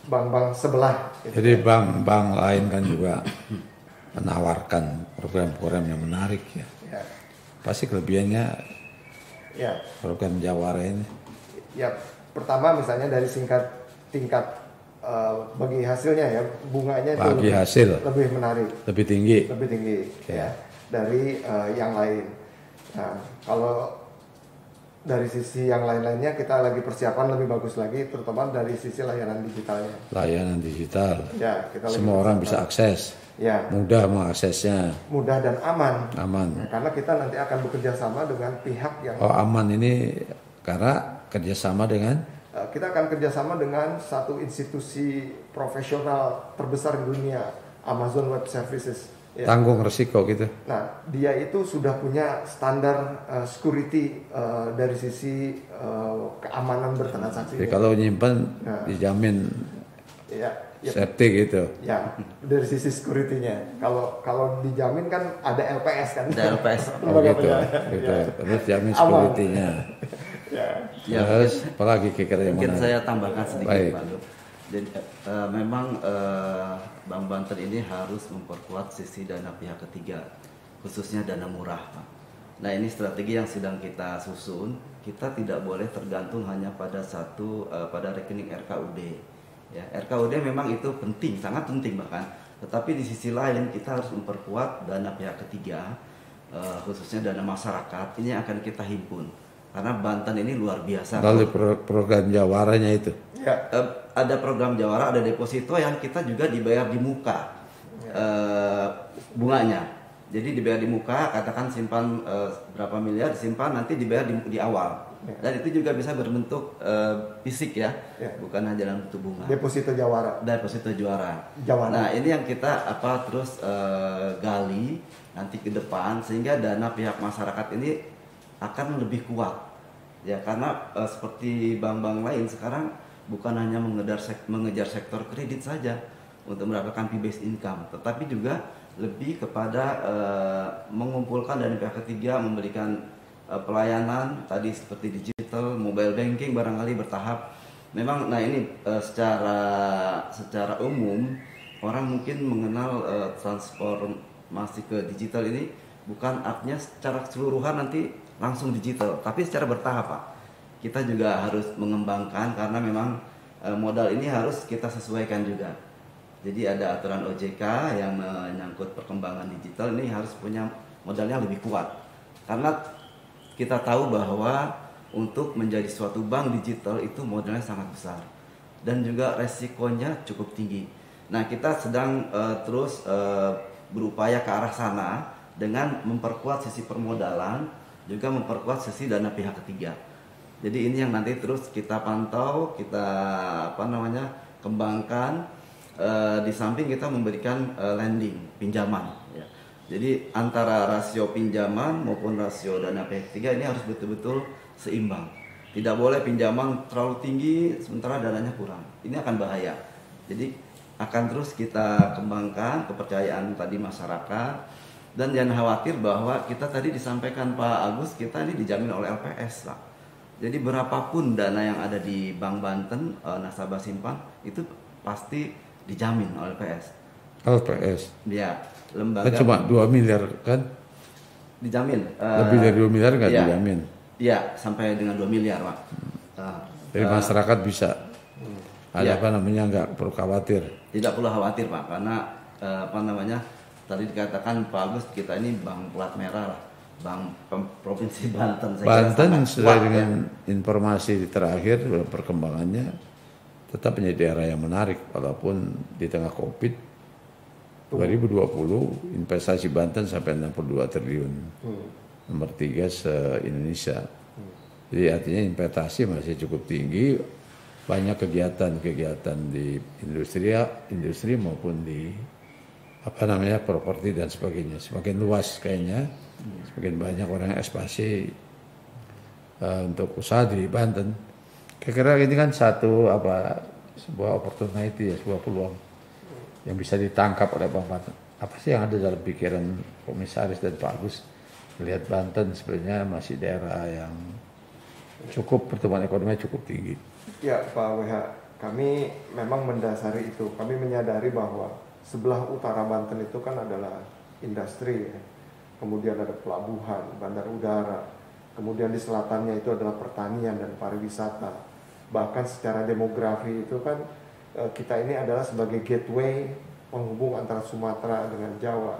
bank-bank sebelah gitu. Jadi bank-bank lain kan juga menawarkan program-program yang menarik ya. Ya. Pasti kelebihannya Ya. program Jawara ini. Ya, pertama misalnya dari tingkat bagi hasilnya, ya, bunganya itu Bagi hasil lebih menarik, lebih tinggi. ya, dari yang lain. Nah, kalau dari sisi yang lain-lainnya kita lagi persiapan lebih bagus lagi, terutama dari sisi layanan digitalnya. Layanan digital. Ya, kita Semua orang bisa akses. Ya, Mudah mengaksesnya. mudah dan aman. Aman. Nah, karena kita nanti akan bekerja sama dengan pihak yang Oh, aman ini karena kerjasama dengan kita akan kerjasama dengan satu institusi profesional terbesar di dunia, Amazon Web Services. Ya. tanggung resiko gitu. Nah, dia itu sudah punya standar security dari sisi keamanan bertransaksi. Jadi kalau nyimpan Nah. dijamin Ya, safety gitu. ya, dari sisi security-nya. Kalau dijamin kan ada LPS kan. Ada LPS. Oh Lembaga gitu. penjamin. Gitu. Terus jamin Aman. security-nya. Ya. Ya, Terus apalagi kira-kira yang mungkin mana? saya tambahkan sedikit, Baik. Pak Duk. Jadi memang Bank Banten ini harus memperkuat sisi dana pihak ketiga, khususnya dana murah, Pak. Nah, ini strategi yang sedang kita susun. Kita tidak boleh tergantung hanya pada pada rekening RKUD. Ya, RKUD memang itu penting, sangat penting bahkan. Tetapi di sisi lain kita harus memperkuat dana pihak ketiga, khususnya dana masyarakat. Ini yang akan kita himpun. Karena Banten ini luar biasa. Melalui program Jawaranya itu. Ya. Ada program Jawara, ada deposito yang kita juga dibayar di muka bunganya. Jadi dibayar di muka, katakan simpan berapa miliar, disimpan nanti dibayar di awal. Dan itu juga bisa berbentuk fisik ya, bukan hanya dalam bentuk bunga. Deposito Jawara. Deposito Jawara. Nah, ini yang kita terus gali nanti ke depan, sehingga dana pihak masyarakat ini akan lebih kuat. Ya, karena seperti bank-bank lain sekarang bukan hanya mengejar sektor kredit saja untuk mendapatkan fee-based income, tetapi juga lebih kepada mengumpulkan dana pihak ketiga, memberikan pelayanan tadi seperti digital, mobile banking barangkali bertahap. Memang, nah ini secara umum orang mungkin mengenal transformasi ke digital ini bukan artinya secara keseluruhan nanti langsung digital, tapi secara bertahap, Pak. Kita juga harus mengembangkan karena memang modal ini harus kita sesuaikan juga. Jadi ada aturan OJK yang menyangkut perkembangan digital, ini harus punya modalnya lebih kuat. Karena kita tahu bahwa untuk menjadi suatu bank digital itu modalnya sangat besar dan juga resikonya cukup tinggi. Nah, kita sedang terus berupaya ke arah sana dengan memperkuat sisi permodalan, juga memperkuat sisi dana pihak ketiga. Jadi ini yang nanti terus kita pantau, kita kembangkan. Di samping kita memberikan lending, pinjaman. Ya. Jadi antara rasio pinjaman maupun rasio dana pihak ketiga ini harus betul-betul seimbang. Tidak boleh pinjaman terlalu tinggi sementara dananya kurang. Ini akan bahaya. Jadi akan terus kita kembangkan kepercayaan tadi masyarakat, dan jangan khawatir bahwa kita tadi disampaikan Pak Agus, kita ini dijamin oleh LPS, Pak. Jadi berapapun dana yang ada di Bank Banten, nasabah simpan itu pasti dijamin oleh LPS. LPS. Ya, lembaga. Kan cuma 2 miliar kan? Dijamin. Lebih dari 2 miliar nggak ya, dijamin. Iya, sampai dengan 2 miliar, Pak. Dari masyarakat bisa. Ada nggak perlu khawatir. Tidak perlu khawatir, Pak, karena tadi dikatakan Pak Agus, kita ini bank plat merah lah, bank provinsi Banten. Banten sesuai dengan informasi terakhir perkembangannya tetap menjadi daerah yang menarik walaupun di tengah Covid 2020 investasi Banten sampai 62 triliun. Nomor 3 se-Indonesia. Jadi artinya investasi masih cukup tinggi banyak kegiatan-kegiatan di industri maupun di properti dan sebagainya. Semakin luas kayaknya, semakin banyak orang yang ekspansi untuk usaha di Banten. Kira-kira ini kan sebuah opportunity ya, sebuah peluang yang bisa ditangkap oleh Bang Banten. Apa sih yang ada dalam pikiran Komisaris dan Pak Agus melihat Banten sebenarnya masih daerah yang pertumbuhan ekonominya cukup tinggi? Ya Pak WH, kami memang mendasari itu. Kami menyadari bahwa sebelah utara Banten itu kan adalah industri ya. Kemudian ada pelabuhan, bandar udara. Kemudian di selatannya itu adalah pertanian dan pariwisata. Bahkan secara demografi itu kan kita ini adalah sebagai gateway penghubung antara Sumatera dengan Jawa.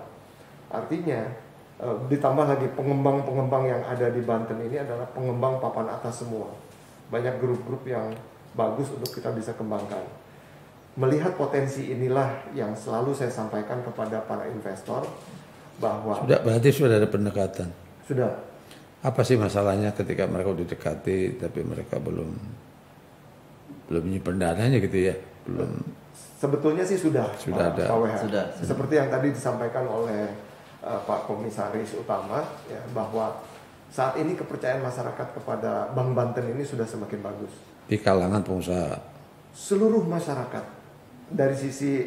Artinya ditambah lagi pengembang-pengembang yang ada di Banten ini adalah pengembang papan atas semua. Banyak grup-grup yang bagus untuk kita bisa kembangkan. Melihat potensi inilah yang selalu saya sampaikan kepada para investor bahwa berarti sudah ada pendekatan. Sudah. Apa sih masalahnya ketika mereka udah dekati tapi mereka belum nyimpen dananya gitu ya? Belum. Sebetulnya sih sudah ada. Pak WH. Sudah. Seperti yang tadi disampaikan oleh Pak Komisaris Utama ya, bahwa saat ini kepercayaan masyarakat kepada Bank Banten ini sudah semakin bagus Di kalangan pengusaha. seluruh masyarakat. Dari sisi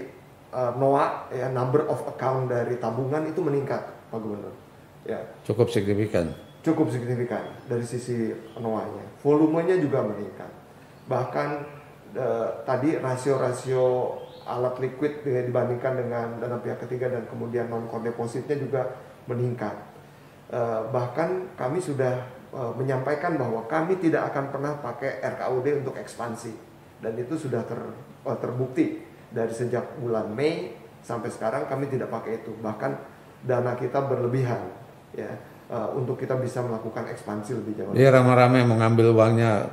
NOA ya, number of account dari tabungan itu meningkat Pak Gubernur ya, Cukup signifikan. dari sisi NOA-nya. Volumenya juga meningkat. Bahkan tadi rasio alat liquid dibandingkan dengan dana pihak ketiga dan kemudian non-core depositnya juga meningkat. Bahkan kami sudah menyampaikan bahwa kami tidak akan pernah pakai RKUD untuk ekspansi, dan itu sudah terbukti dari sejak bulan Mei sampai sekarang kami tidak pakai itu. Bahkan dana kita berlebihan ya, untuk kita bisa melakukan ekspansi lebih jauh. Dia ramai-ramai mengambil uangnya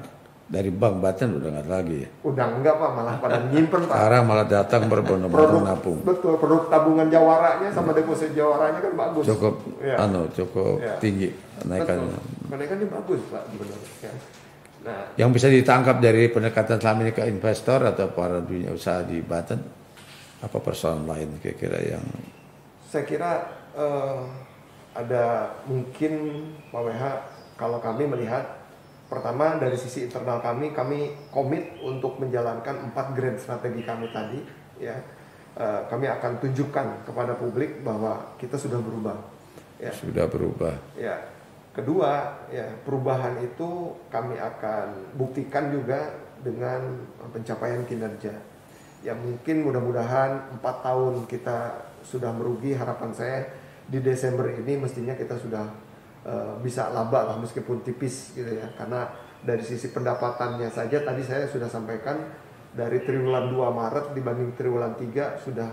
dari Bank Banten udah nggak lagi ya? Udah enggak Pak, malah pada nyimpen Pak. Sekarang malah datang berbondong-bondong nabung. Betul, produk tabungan jawaranya sama deposit jawaranya kan bagus. Cukup ya. Cukup Ya. tinggi kenaikannya. Kenaikannya bagus Pak Gubernur ya. Nah, Yang bisa ditangkap dari pendekatan selama ini ke investor atau para dunia usaha di Banten, apa persoalan lain kira-kira yang saya kira ada mungkin Pak WH, kalau kami melihat pertama dari sisi internal kami komit untuk menjalankan 4 grand strategi kami tadi ya. Kami akan tunjukkan kepada publik bahwa kita sudah berubah ya. sudah berubah? Ya. Kedua ya, perubahan itu kami akan buktikan juga dengan pencapaian kinerja yang mungkin mudah-mudahan 4 tahun kita sudah merugi. Harapan saya di Desember ini mestinya kita sudah bisa laba lah meskipun tipis gitu ya, karena dari sisi pendapatannya saja tadi saya sudah sampaikan dari triwulan 2 Maret dibanding triwulan 3 sudah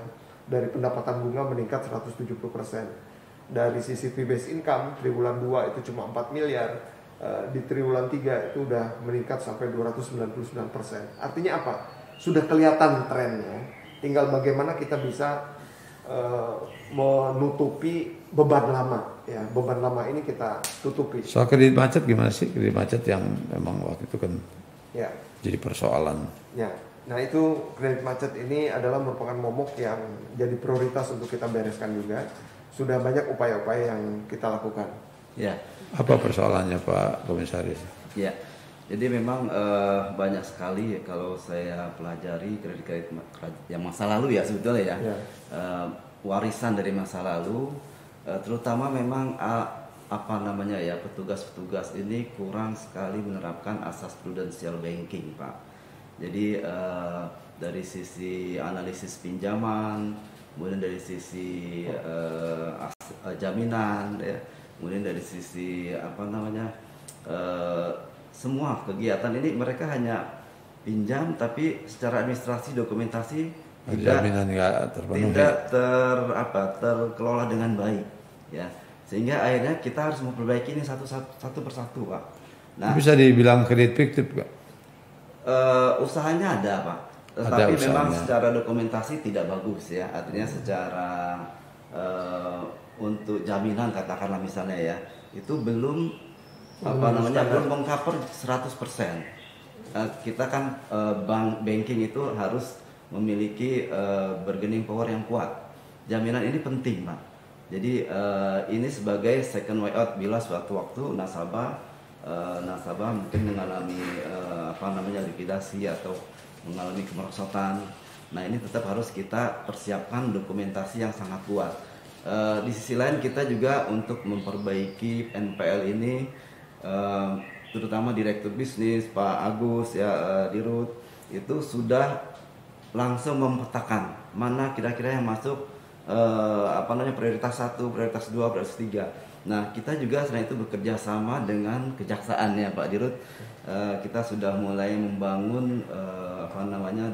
dari pendapatan bunga meningkat 170%. Dari sisi fee based income triwulan 2 itu cuma 4 miliar, di triwulan 3 itu udah meningkat sampai 299%. Artinya apa? Sudah kelihatan trennya, tinggal bagaimana kita bisa menutupi beban lama ya. Beban lama ini kita tutupi. Soal kredit macet gimana sih? Kredit macet yang memang waktu itu kan Ya. jadi persoalan. Ya. Nah, itu kredit macet ini adalah merupakan momok yang jadi prioritas untuk kita bereskan juga. Sudah banyak upaya-upaya yang kita lakukan. Ya. Apa persoalannya Pak Komisaris? Ya, jadi memang banyak sekali kalau saya pelajari kredit-kredit yang masa lalu ya sebetulnya ya. Warisan dari masa lalu, terutama memang petugas-petugas ini kurang sekali menerapkan asas prudensial banking, Pak. Jadi dari sisi analisis pinjaman, kemudian dari sisi jaminan, ya, kemudian dari sisi semua kegiatan ini mereka hanya pinjam, tapi secara administrasi dokumentasi tidak terkelola dengan baik, ya, sehingga akhirnya kita harus memperbaiki ini satu persatu, Pak. Nah, bisa dibilang kredit fiktif, Pak? Usahanya ada, Pak, tetapi memang secara dokumentasi tidak bagus, ya. Artinya secara untuk jaminan katakanlah misalnya ya, itu belum belum mengcover 100%. kita kan banking itu harus memiliki bargaining power yang kuat. Jaminan ini penting, Pak. Jadi ini sebagai second way out bila suatu waktu nasabah mungkin mengalami likuidasi atau mengalami kemerosotan. Nah, ini tetap harus kita persiapkan dokumentasi yang sangat kuat. Di sisi lain kita juga untuk memperbaiki NPL ini, terutama Direktur Bisnis Pak Agus ya, Dirut itu sudah langsung memetakan mana kira-kira yang masuk prioritas 1, prioritas 2, prioritas 3. Nah, kita juga selain itu bekerja sama dengan kejaksaan ya Pak Dirut. Kita sudah mulai membangun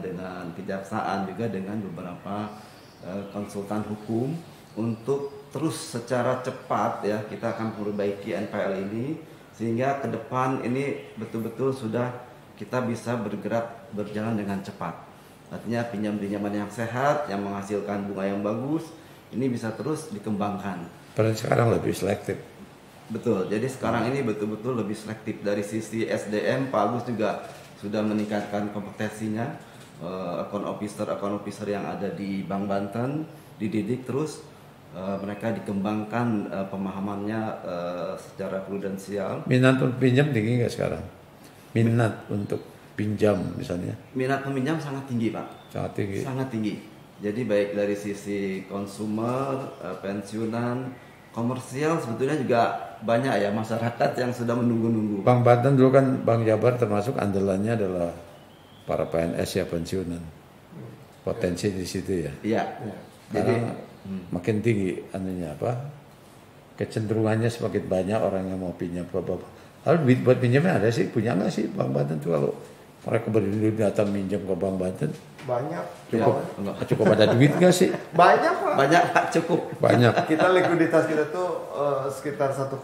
dengan kejaksaan juga dengan beberapa konsultan hukum untuk terus secara cepat ya kita akan memperbaiki NPL ini sehingga ke depan ini betul-betul sudah kita bisa berjalan dengan cepat. Artinya pinjam-pinjaman yang sehat, yang menghasilkan bunga yang bagus, ini bisa terus dikembangkan. Padahal sekarang lebih selektif. Betul, jadi sekarang ini betul-betul lebih selektif. Dari sisi SDM, Pak Agus juga sudah meningkatkan kompetensinya. Account officer yang ada di Bank Banten dididik terus. Mereka dikembangkan pemahamannya secara prudensial. Minat untuk pinjam tinggi nggak sekarang? Minat untuk pinjam misalnya? Minat peminjam sangat tinggi, Pak. Sangat tinggi. Sangat tinggi. Jadi baik dari sisi konsumer, pensiunan, komersial sebetulnya juga banyak ya masyarakat yang sudah menunggu-nunggu. Bank Banten dulu kan Bank Jabar termasuk andalannya adalah para PNS ya pensiunan. Potensi di situ ya. Iya. Jadi makin tinggi kecenderungannya semakin banyak orang yang mau pinjam ke bank. Lalu duit buat pinjamnya ada sih, punya nggak sih Bank Banten tuh kalau mereka berdiri datang minjam ke Bank Banten? Banyak. Cukup ada duit nggak sih? Banyak Pak. Banyak Pak, cukup. Banyak. Kita likuiditas kita tuh sekitar 1,8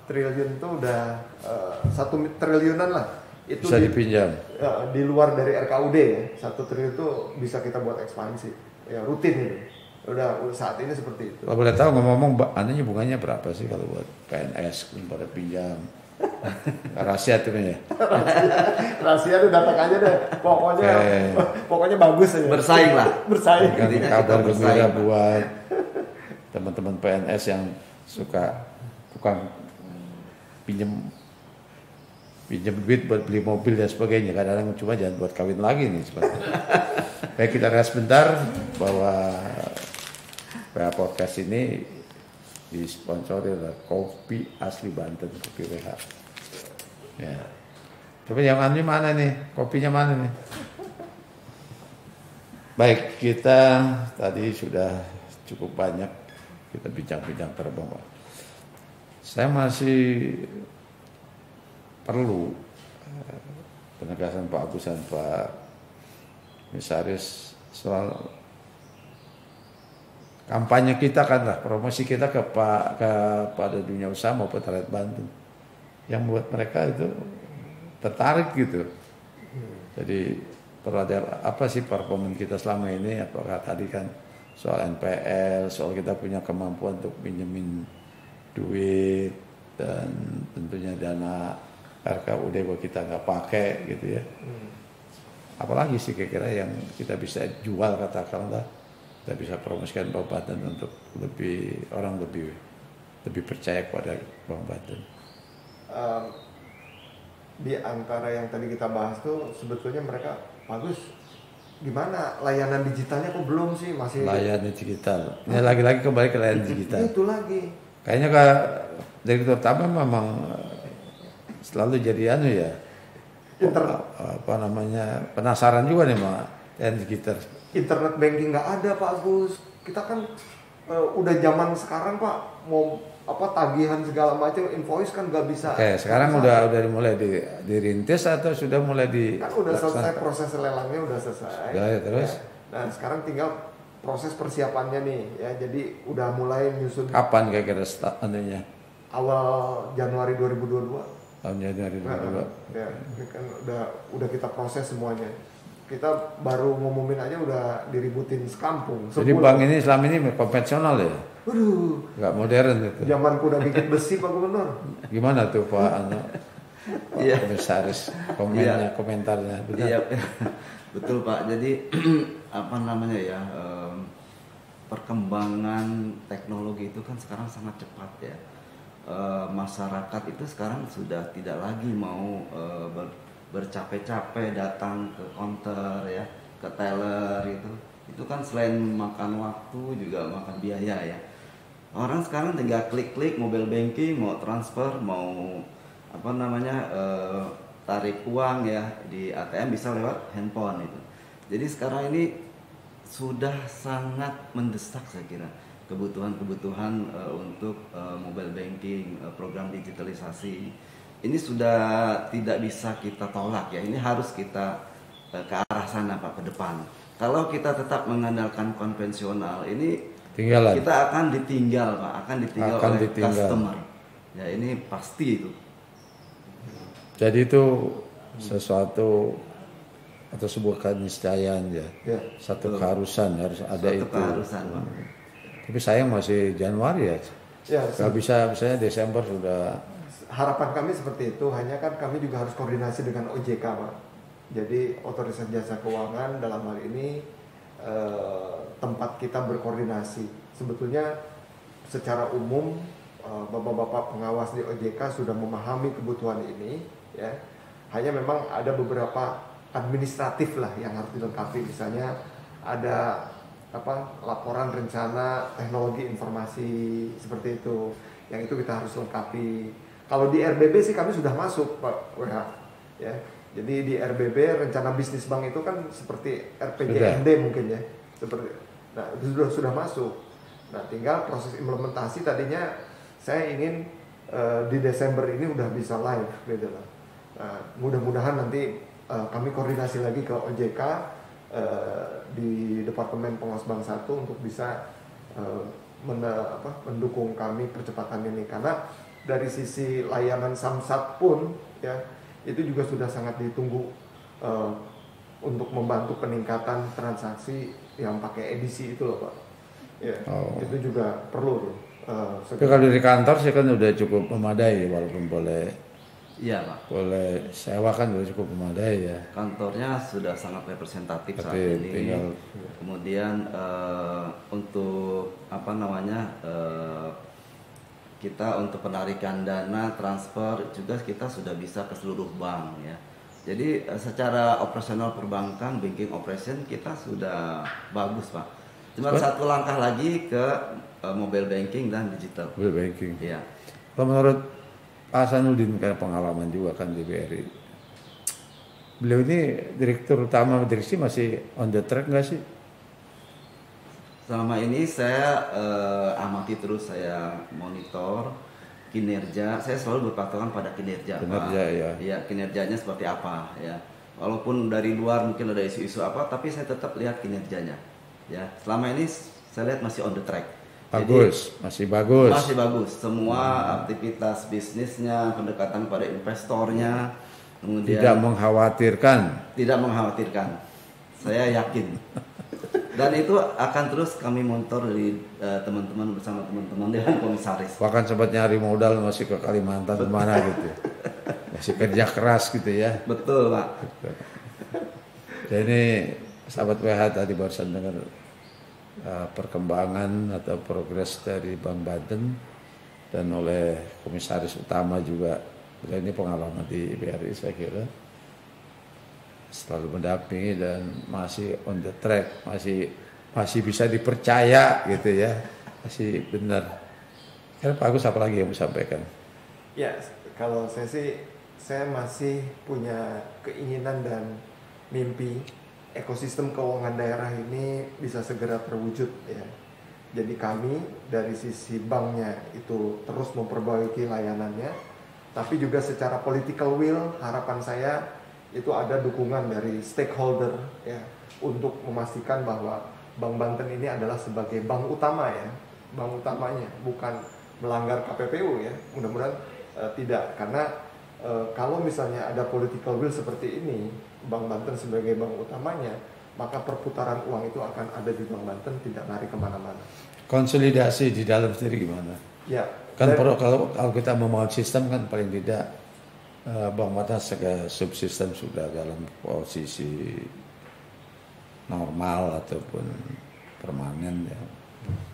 triliun tuh udah 1 triliunan lah. Itu Bisa dipinjam. Di luar dari RKUD ya. 1 triliun tuh bisa kita buat ekspansi. Ya rutin itu. Udah saat ini seperti itu. Kalau boleh tahu ngomong-ngomong, anunya bunganya berapa sih kalau buat PNS pada pinjam? Rahasia tuh ya. Rahasia tuh datang aja deh. Pokoknya bagus aja. Bersaing lah. Bersaing. Kabar gembira buat teman-teman PNS yang suka tukang pinjam duit buat beli mobil dan sebagainya. Kadang-kadang cuma jangan buat kawin lagi nih. Baik, kita lihat sebentar bahwa podcast ini disponsori oleh kopi asli Banten, kopi WH. Ya. Coba yang ini mana nih? Kopinya mana nih? Baik, kita tadi sudah cukup banyak kita bincang-bincang terbang. Saya masih perlu penegasan Pak Agus dan Pak Komisaris soal kampanye kita kan lah, promosi kita kepada dunia usaha maupun rakyat Banten yang membuat mereka itu tertarik gitu. Jadi perlu ada apa sih performa kita selama ini? Apakah tadi kan soal NPL, soal kita punya kemampuan untuk pinjemin duit dan tentunya dana RKUD bahwa kita nggak pakai gitu ya. Apalagi sih kira-kira yang kita bisa jual katakanlah. Kita bisa promosikan Bank Banten untuk orang lebih percaya kepada Bank Banten. Di antara yang tadi kita bahas tuh sebetulnya mereka bagus. Gimana layanan digitalnya kok belum sih masih? Layanan digital. Ini lagi-lagi kembali ke layanan digital. Itu lagi. Kayaknya Direktur Utama memang selalu jadi penasaran juga nih sama layanan digital. Internet banking nggak ada Pak Agus. Kita kan udah zaman sekarang Pak, mau tagihan segala macam, invoice kan nggak bisa. Oke, sekarang udah mulai dirintis atau sudah mulai kan udah selesai proses lelangnya udah selesai. Ya, terus? Ya. Nah sekarang tinggal proses persiapannya nih ya. Jadi udah mulai nyusun. Kapan kira-kira startnya? Awal Januari 2022. Tahun Januari 2022. Ya, ini kan udah kita proses semuanya. Kita baru ngumumin aja udah diributin sekampung. Jadi bank ini selama ini konvensional ya? Waduh. Nggak modern itu. Zamanku udah gigit besi Pak Gubernur. Gimana tuh Pak? Pak Iya. Komisaris komentarnya. Benar. Iya, betul Pak. Jadi apa namanya ya, perkembangan teknologi itu kan sekarang sangat cepat ya. Masyarakat itu sekarang sudah tidak lagi mau bercapek-capek datang ke counter ya, ke teller itu. Itu kan selain makan waktu juga makan biaya ya. Orang sekarang tinggal klik-klik mobile banking, mau transfer, mau apa namanya tarik uang ya di ATM bisa lewat handphone itu. Jadi sekarang ini sudah sangat mendesak saya kira kebutuhan-kebutuhan untuk mobile banking, program digitalisasi. Ini sudah tidak bisa kita tolak ya. Ini harus kita ke arah sana Pak ke depan. Kalau kita tetap mengandalkan konvensional ini Tinggalan. kita akan ditinggal Pak, akan ditinggal oleh customer. Ya ini pasti itu. Jadi itu sesuatu atau sebuah keniscayaan ya. Satu keharusan harus ada itu. Keharusan Pak. Tapi sayang masih Januari ya. Ya, Gak bisa misalnya Desember sudah. harapan kami seperti itu, hanya kan kami juga harus koordinasi dengan OJK Pak. Jadi Otoritas Jasa Keuangan dalam hal ini tempat kita berkoordinasi. Sebetulnya secara umum bapak-bapak pengawas di OJK sudah memahami kebutuhan ini ya. Hanya memang ada beberapa administratif lah yang harus dilengkapi, misalnya ada laporan rencana teknologi informasi seperti itu, yang itu kita harus lengkapi. Kalau di RBB sih kami sudah masuk Pak WH ya. Jadi di RBB rencana bisnis bank itu kan seperti RPJMD mungkin ya, seperti nah itu sudah masuk. Nah tinggal proses implementasi, tadinya saya ingin di Desember ini udah bisa live gitu lah. Nah, mudah-mudahan nanti kami koordinasi lagi ke OJK di Departemen Pengawas Bank 1 untuk bisa mendukung kami percepatan ini, karena dari sisi layanan Samsat pun ya itu juga sudah sangat ditunggu untuk membantu peningkatan transaksi yang pakai edisi itu loh Pak. Ya, itu juga perlu. Tapi kalau dari kantor sih kan udah cukup memadai, walaupun boleh. Iya Pak. Boleh sewa kan udah cukup memadai ya. Kantornya sudah sangat representatif saat Tapi ini. tinggal. Kemudian untuk apa namanya kita untuk penarikan dana transfer juga kita sudah bisa ke seluruh bank ya. Jadi secara operasional perbankan, banking operation kita sudah bagus Pak. Cuma satu langkah lagi ke mobile banking dan digital. Mobile banking. Iya. Kalau menurut Pak Hasanuddin, kan pengalaman juga kan di BRI. Beliau ini direktur utama direksi, masih on the track nggak sih? Selama ini saya amati terus, saya monitor kinerja. Saya selalu berpatokan pada kinerja. Kinerja ya. Iya, kinerjanya seperti apa ya. Walaupun dari luar mungkin ada isu-isu apa, tapi saya tetap lihat kinerjanya. Ya, selama ini saya lihat masih on the track. Bagus, jadi, masih bagus. Masih bagus. Semua aktivitas bisnisnya, pendekatan pada investornya, kemudian tidak mengkhawatirkan. Tidak mengkhawatirkan. Saya yakin. Dan itu akan terus kami monitor dari teman-teman bersama teman-teman Dewan Komisaris. Bahkan sempat nyari modal masih ke Kalimantan kemana gitu. Masih kerja keras gitu ya. Betul Pak. Jadi sahabat WH tadi barusan dengar perkembangan atau progres dari Bank Banten, dan oleh Komisaris Utama juga. Ini pengalaman di BRI saya kira selalu mendampingi dan masih on the track, masih bisa dipercaya gitu ya, masih benar. Kira Pak Agus apa lagi yang mau sampaikan? Ya, kalau saya sih, saya masih punya keinginan dan mimpi ekosistem keuangan daerah ini bisa segera terwujud ya. Jadi kami dari sisi banknya itu terus memperbaiki layanannya, tapi juga secara political will harapan saya itu ada dukungan dari stakeholder ya untuk memastikan bahwa Bank Banten ini adalah sebagai bank utama ya, bank utamanya, bukan melanggar KPPU ya. Mudah-mudahan tidak, karena kalau misalnya ada political will seperti ini, Bank Banten sebagai bank utamanya, maka perputaran uang itu akan ada di Bank Banten, tidak lari kemana-mana. Konsolidasi di dalam sendiri gimana? Ya. Kan kalau kita membangun sistem kan paling tidak Bang Mata subsisten sudah dalam posisi normal ataupun permanen ya.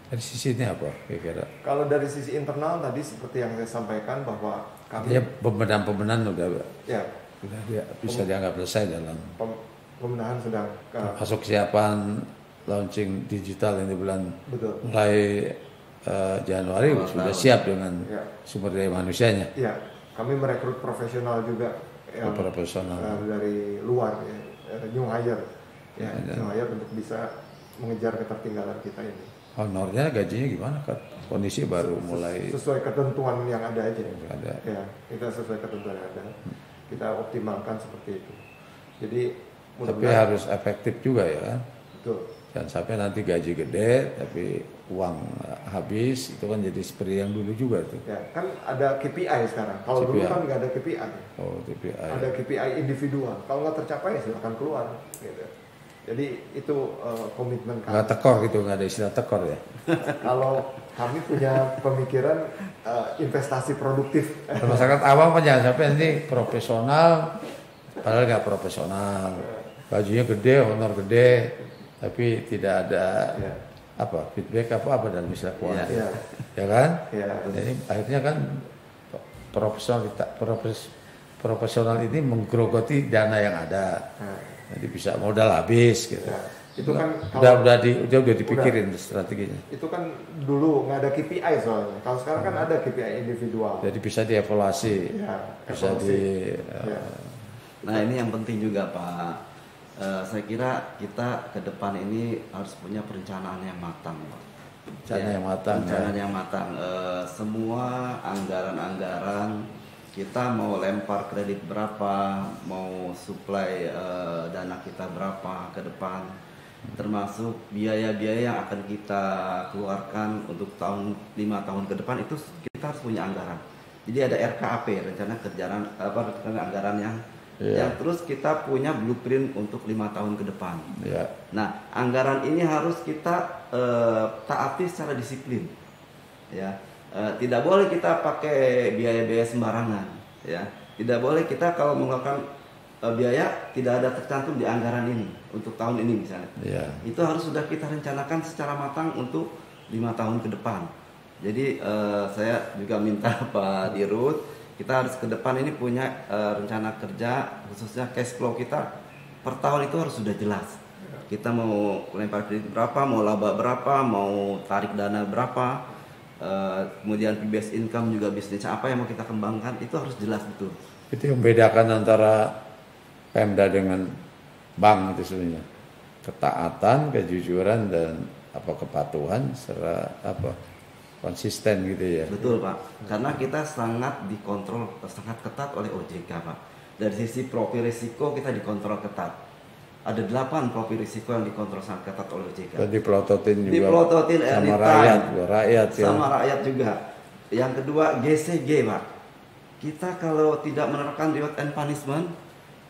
Dari sisi ini apa kira-kira? Kalau dari sisi internal tadi seperti yang saya sampaikan bahwa kami ya pembenahan udah ya bisa dianggap selesai dalam pembenahan sedang masuk kesiapan launching digital ini bulan betul. Mulai Januari sudah siap dengan sumber daya manusianya. Ya, kami merekrut profesional juga yang profesional dari luar ya, new hire ya, new hire untuk bisa mengejar ketertinggalan kita ini. Honornya gajinya gimana kan? Kondisi baru mulai sesuai ketentuan yang ada aja. Ada. Ya, kita sesuai ketentuan yang ada. Kita optimalkan seperti itu. Jadi tapi harus efektif juga ya kan? Betul. Jangan sampai nanti gaji gede tapi uang habis, itu kan jadi seperti yang dulu juga tuh. Ya, kan ada KPI sekarang. Kalau dulu kan nggak ada KPI. Oh, KPI. Ada KPI individual. Kalau nggak tercapai silakan keluar. Gitu. Jadi itu komitmen kami. Nggak tekor gitu, nggak ada istilah tekor ya. Kalau kami punya pemikiran investasi produktif. Masyarakat awam kan jangan sampai nanti profesional, padahal nggak profesional. Gajinya gede, honor gede, tapi tidak ada feedback apa dalam istilah keuangan. Ya kan? Ya. Jadi akhirnya kan profesional ini menggerogoti dana yang ada. Jadi bisa modal habis gitu. Ya, itu kan udah dipikirin strateginya. Itu kan dulu nggak ada KPI soalnya. Kalau sekarang kan ada KPI individual. Jadi bisa dievaluasi. Bisa Nah, ini yang penting juga Pak. Saya kira kita ke depan ini harus punya perencanaan yang matang, Pak. Perencanaan yang matang. Semua anggaran-anggaran kita mau lempar kredit berapa, mau supply dana kita berapa ke depan, termasuk biaya-biaya yang akan kita keluarkan untuk 5 tahun ke depan, itu kita harus punya anggaran. Jadi ada RKAP, rencana anggaran yang terus kita punya blueprint untuk 5 tahun ke depan. Nah, anggaran ini harus kita taati secara disiplin, ya. Tidak boleh kita pakai biaya-biaya sembarangan, ya. Tidak boleh kita kalau mengeluarkan biaya tidak ada tercantum di anggaran ini untuk tahun ini misalnya. Itu harus sudah kita rencanakan secara matang untuk 5 tahun ke depan. Jadi saya juga minta Pak Dirut, kita harus ke depan ini punya rencana kerja, khususnya cash flow kita per tahun itu harus sudah jelas. Kita mau lempar kredit berapa, mau laba berapa, mau tarik dana berapa. Kemudian PBS income juga bisnisnya apa yang mau kita kembangkan, itu harus jelas betul. Itu yang membedakan antara Pemda dengan bank itu sebenarnya, ketaatan, kejujuran dan kepatuhan serta konsisten gitu ya. Betul Pak, karena kita sangat dikontrol, sangat ketat oleh OJK Pak. Dari sisi profil risiko kita dikontrol ketat. Ada 8 profil risiko yang dikontrol sangat ketat oleh OJK. Dan dipelototin juga sama rakyat sama rakyat juga. Yang kedua GCG Pak. Kita kalau tidak menerapkan reward and punishment,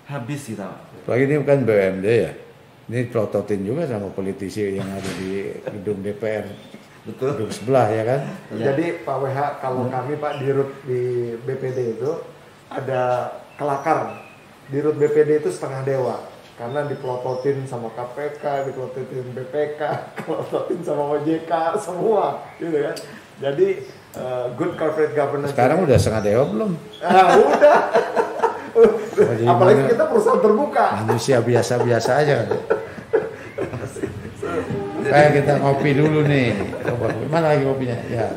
habis kita Pak. Lagi ini kan BUMD ya. Ini pelototin juga sama politisi yang ada di gedung DPR. Betul. Gedung sebelah ya kan. Jadi Pak WH, kalau kami Pak Dirut di BPD itu ada kelakar. Dirut BPD itu setengah dewa. Karena dipelototin sama KPK, dipelototin BPK, dipelototin sama OJK, semua gitu kan. Jadi good corporate governance. Sekarang udah setengah dewa belum? Udah. Apalagi kita perusahaan terbuka. Manusia biasa-biasa aja. Kayak kita ngopi dulu nih. Mana lagi kopinya? Ya.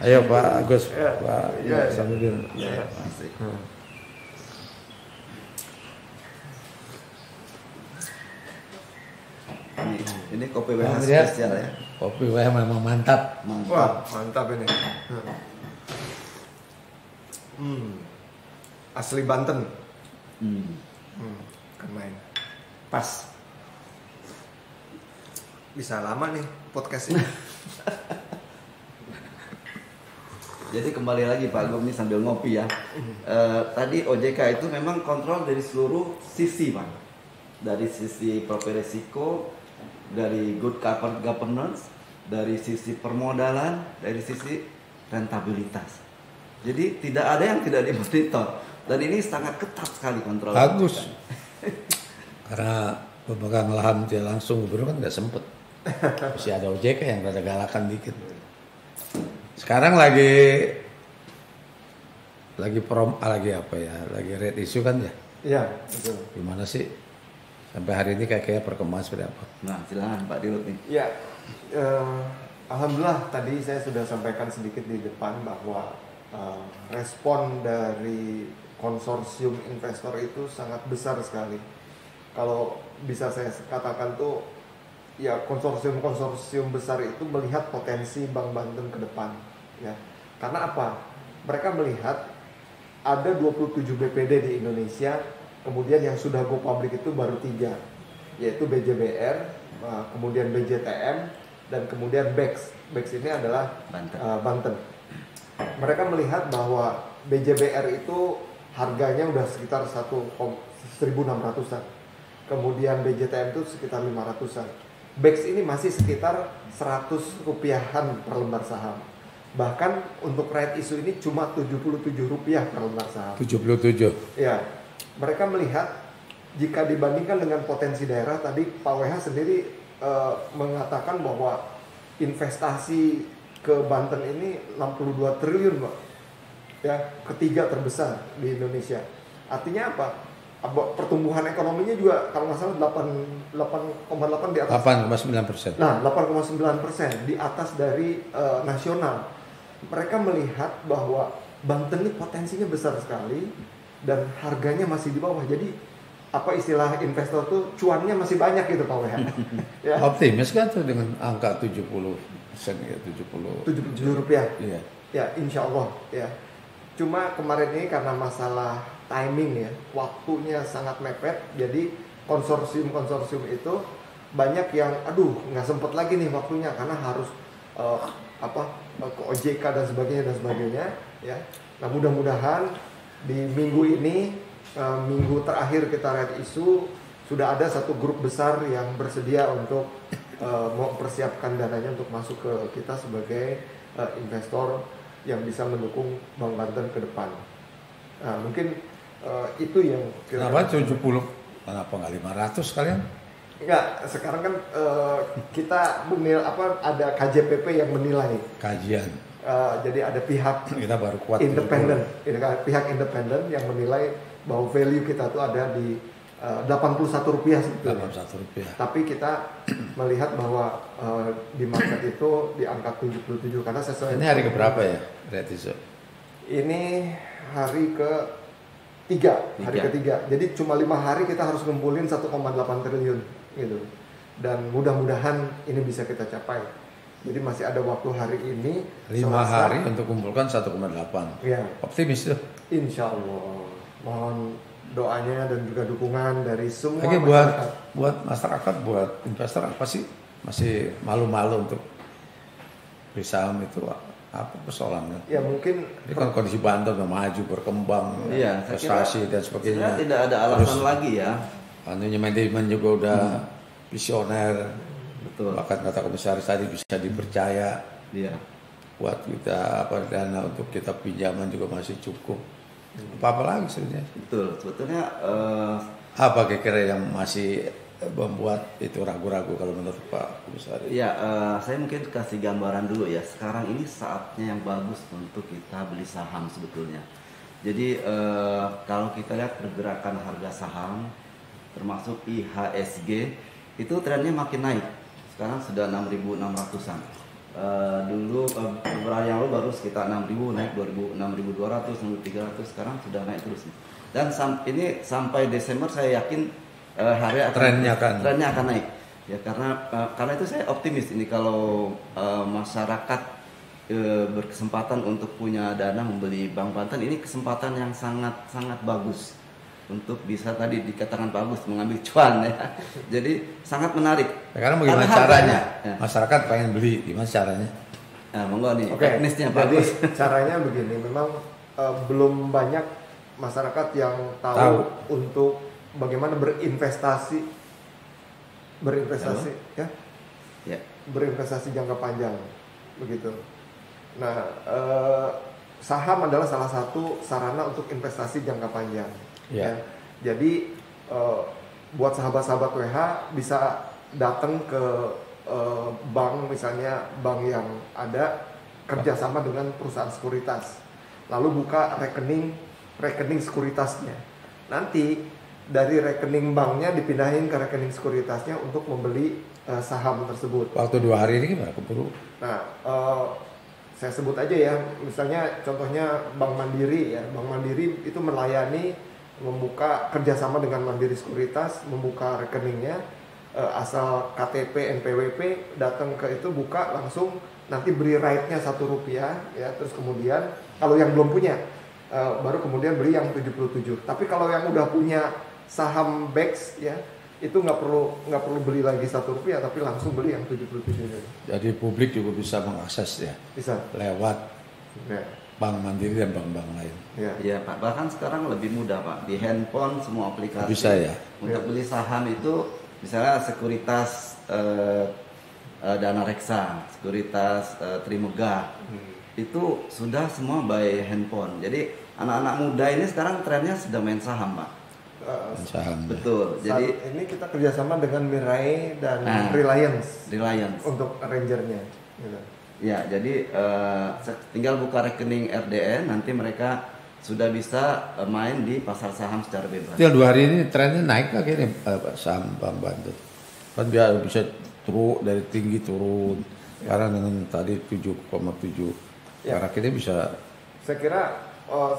Ayo Pak Agus, Pak Samudin. Ini kopi WH spesial ya. Kopi WH memang mantap. Wah, mantap ini. Asli Banten. Kan main. Pas. Bisa lama nih podcast ini. Jadi kembali lagi Pak Gom ini sambil ngopi ya. Tadi OJK itu memang kontrol dari seluruh sisi Pak. Dari sisi profil risiko, dari good corporate governance, dari sisi permodalan, dari sisi rentabilitas. Jadi tidak ada yang tidak dimonitor. Dan ini sangat ketat sekali kontrol. Bagus. Karena pemegang lahan dia langsung gubernur kan nggak sempet. Masih ada OJK yang rada galakan dikit. Sekarang lagi lagi apa ya? Lagi red issue kan ya? Iya, betul. Gimana sih? Sampai hari ini kayak perkembangan seperti apa? Nah, silakan Pak Dirut nih. Ya, alhamdulillah tadi saya sudah sampaikan sedikit di depan bahwa respon dari konsorsium investor itu sangat besar sekali. Kalau bisa saya katakan tuh, ya konsorsium besar itu melihat potensi Bank Banten ke depan, ya. Karena apa? Mereka melihat ada 27 BPD di Indonesia, kemudian yang sudah go public itu baru 3, yaitu BJBR, kemudian BJTM, dan kemudian BEX. BEX ini adalah Banten. Mereka melihat bahwa BJBR itu harganya udah sekitar 1.600-an, kemudian BJTM itu sekitar 500-an. BEX ini masih sekitar 100 rupiahan per lembar saham. Bahkan untuk right issue ini cuma Rp77 per lembar saham. 77. Ya, mereka melihat jika dibandingkan dengan potensi daerah, tadi Pak WH sendiri mengatakan bahwa investasi ke Banten ini 62 triliun, Pak. Ya, ketiga terbesar di Indonesia. Artinya apa? Pertumbuhan ekonominya juga kalau nggak salah 8,8 di atas. 8,9%. Nah, 8,9% di atas dari nasional. Mereka melihat bahwa Banten ini potensinya besar sekali dan harganya masih di bawah. Jadi apa istilah investor tuh cuannya masih banyak gitu Pak WH. Ya. Optimis kan tuh dengan angka 70% ya, 77 rupiah. Iya. Ya, insya Allah ya. Cuma kemarin ini karena masalah timing ya, waktunya sangat mepet. Jadi konsorsium itu banyak yang nggak sempet lagi nih waktunya karena harus ke OJK dan sebagainya ya. Nah, mudah-mudahan di minggu ini, minggu terakhir kita red issue, sudah ada satu grup besar yang bersedia untuk mempersiapkan dananya untuk masuk ke kita sebagai investor yang bisa mendukung Bank Banten ke depan. Nah, mungkin itu yang kenapa 70? Kenapa nggak 500 kalian? Enggak, sekarang kan kita ada KJPP yang menilai. Kajian. Jadi ada pihak Kita baru kuat independen, pihak independen yang menilai bahwa value kita tuh ada di Rp81 sebetulnya. Rp81. Tapi kita melihat bahwa di market itu di angka 77 karena sesuai. Ini hari keberapa ya, red issue? Ini hari ketiga. Jadi cuma 5 hari kita harus ngumpulin 1,8 triliun gitu. Dan mudah-mudahan ini bisa kita capai. Jadi masih ada waktu hari ini 5 hari untuk kumpulkan 1,8. Ya. Optimis tuh. Insya Allah. Mohon doanya dan juga dukungan dari semua Lagi masyarakat. buat masyarakat, buat investor apa sih masih malu-malu untuk beli saham itu apa persoalannya? Ya mungkin ini kan kondisi Banten udah maju, berkembang, investasi dan sebagainya. Tidak ada alasan lagi ya. Anunya manajemen juga udah visioner. Betul. Bahkan kata komisaris tadi bisa dipercaya. Iya. Buat kita dana untuk kita pinjaman juga masih cukup. Apa lagi sebenarnya? Betul. Sebetulnya apa kira-kira yang masih membuat itu ragu-ragu kalau menurut Pak Komisaris? Ya, saya mungkin kasih gambaran dulu ya. Sekarang ini saatnya yang bagus untuk kita beli saham sebetulnya. Jadi kalau kita lihat pergerakan harga saham termasuk IHSG itu trennya makin naik. Sekarang sudah 6.600-an. Dulu beberapa hari yang lalu baru sekitar 6.000, naik 6.200, 6.300, sekarang sudah naik terus. Dan ini sampai Desember saya yakin trennya akan naik. Ya karena itu saya optimis ini kalau masyarakat berkesempatan untuk punya dana membeli Bank Banten, ini kesempatan yang sangat bagus untuk bisa tadi dikatakan bagus mengambil cuan ya. Jadi sangat menarik. Sekarang bagaimana caranya? Masyarakat pengen beli, gimana caranya? Nah, monggo nih, teknisnya bagus. Caranya begini, memang belum banyak masyarakat yang tahu untuk bagaimana berinvestasi ya. Berinvestasi jangka panjang begitu. Nah, saham adalah salah satu sarana untuk investasi jangka panjang. Ya. Ya. Jadi buat sahabat-sahabat WH bisa datang ke bank, misalnya bank yang ada kerjasama dengan perusahaan sekuritas, lalu buka rekening sekuritasnya. Nanti dari rekening banknya dipindahin ke rekening sekuritasnya untuk membeli saham tersebut. Waktu 2 hari ini gimana keburu? Nah, saya sebut aja ya, misalnya contohnya Bank Mandiri ya. Bank Mandiri itu melayani membuka kerjasama dengan Mandiri Sekuritas, membuka rekeningnya, asal KTP, NPWP, datang ke itu buka langsung, nanti beri rate-nya Rp1 ya, terus kemudian kalau yang belum punya baru kemudian beli yang 77. Tapi kalau yang udah punya saham BEX ya, itu nggak perlu beli lagi Rp1, tapi langsung beli yang 77. Jadi publik juga bisa mengakses ya, Bisa lewat ya. Bank Mandiri dan bank-bank lain. Ya. Iya Pak, bahkan sekarang lebih mudah Pak, di handphone semua aplikasi. Bisa ya. Untuk beli saham itu misalnya sekuritas Dana Reksa, sekuritas Trimegah, itu sudah semua by handphone. Jadi anak-anak muda ini sekarang trennya sudah main saham Pak. Saham. Betul. Saat Jadi ini kita kerjasama dengan Mirai dan Reliance Reliance. untuk rangernya. Gitu. Ya, jadi tinggal buka rekening RDN, nanti mereka sudah bisa main di pasar saham secara bebas. Tinggal 2 hari ini trennya naik lagi nih saham Bank Banten. Kan dia bisa turun dari tinggi turun. Sekarang dengan tadi 7,7. Ya. Karena ini bisa. Saya kira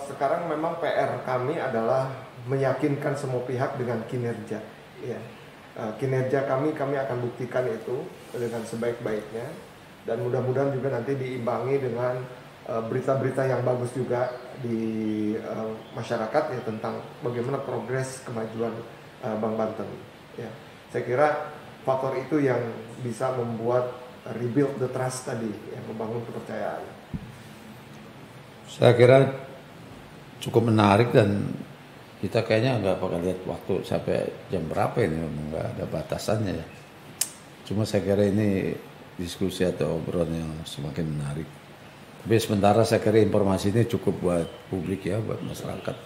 sekarang memang PR kami adalah meyakinkan semua pihak dengan kinerja. Ya. Kinerja kami akan buktikan itu dengan sebaik-baiknya. Dan mudah-mudahan juga nanti diimbangi dengan berita-berita yang bagus juga di masyarakat ya, tentang bagaimana progres kemajuan Bank Banten. Ya. Saya kira faktor itu yang bisa membuat rebuild the trust tadi, yang membangun kepercayaan. Saya kira cukup menarik dan kita kayaknya nggak bakal lihat waktu sampai jam berapa ini, memang nggak ada batasannya ya. Cuma saya kira ini diskusi atau obrolan yang semakin menarik. Tapi sementara saya kira informasi ini cukup buat publik ya, buat masyarakat.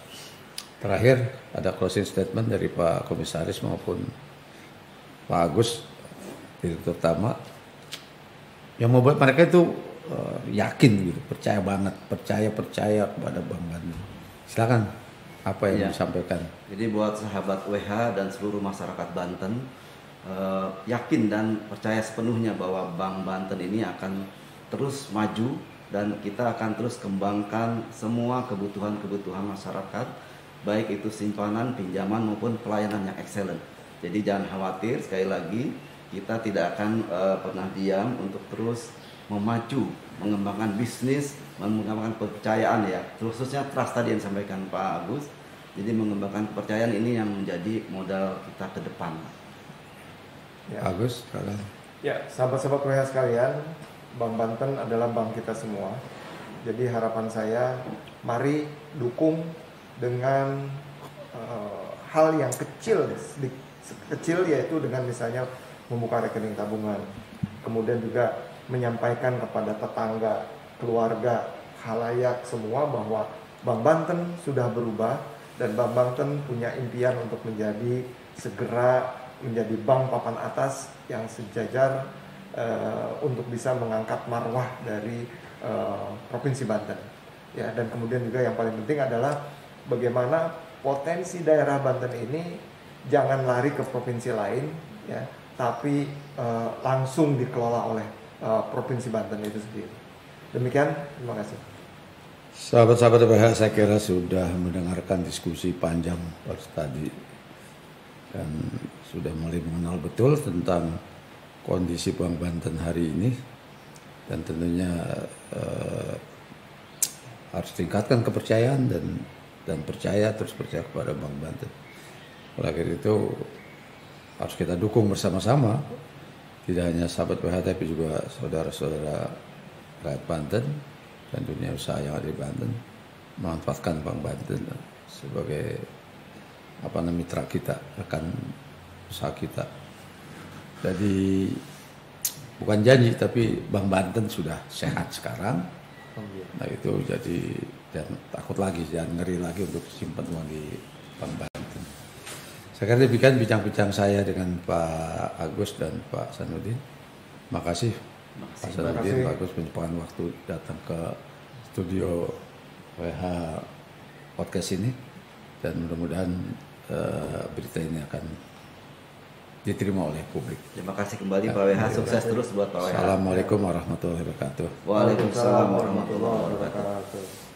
Terakhir ada closing statement dari Pak Komisaris maupun Pak Agus, Direktur Utama, yang membuat mereka itu yakin gitu, percaya banget, percaya kepada Bank Banten. Silakan, apa yang disampaikan? Jadi buat sahabat WH dan seluruh masyarakat Banten, yakin dan percaya sepenuhnya bahwa Bank Banten ini akan terus maju dan kita akan terus kembangkan semua kebutuhan masyarakat, baik itu simpanan, pinjaman maupun pelayanan yang excellent. Jadi jangan khawatir, sekali lagi kita tidak akan pernah diam untuk terus memacu, mengembangkan bisnis, mengembangkan kepercayaan ya, khususnya trust tadi yang disampaikan Pak Agus. Jadi mengembangkan kepercayaan ini yang menjadi modal kita ke depan. Ya. Agus, kalian. Ya, sahabat-sahabat WH sekalian, Bank Banten adalah bank kita semua. Jadi harapan saya, mari dukung dengan hal yang kecil, yaitu dengan misalnya membuka rekening tabungan. Kemudian juga menyampaikan kepada tetangga, keluarga, khalayak semua bahwa Bank Banten sudah berubah dan Bank Banten punya impian untuk segera menjadi bank papan atas yang sejajar untuk bisa mengangkat marwah dari Provinsi Banten. Ya, dan kemudian juga yang paling penting adalah bagaimana potensi daerah Banten ini jangan lari ke provinsi lain, ya, tapi langsung dikelola oleh Provinsi Banten itu sendiri. Demikian, terima kasih. Sahabat-sahabat WH, saya kira sudah mendengarkan diskusi panjang tadi dan sudah mulai mengenal betul tentang kondisi Bank Banten hari ini, dan tentunya harus tingkatkan kepercayaan dan terus percaya kepada Bank Banten. Oleh itu harus kita dukung bersama-sama, tidak hanya sahabat WH tapi juga saudara-saudara rakyat Banten dan dunia usaha yang ada di Banten memanfaatkan Bank Banten sebagai mitra kita, rekan usaha kita. Jadi bukan janji, tapi Bank Banten sudah sehat sekarang Nah itu jadi jangan takut lagi, jangan ngeri lagi untuk simpan uang di Bank Banten. Saya kira demikian bincang-bincang saya dengan Pak Agus dan Pak Sanudin. Makasih Pak Sanudin, Pak Agus menyempatkan waktu datang ke studio WH Podcast ini, dan mudah-mudahan berita ini akan diterima oleh publik. Terima kasih kembali Pak WH, sukses terus buat Pak WH. Assalamualaikum warahmatullahi wabarakatuh. Waalaikumsalam warahmatullahi wabarakatuh.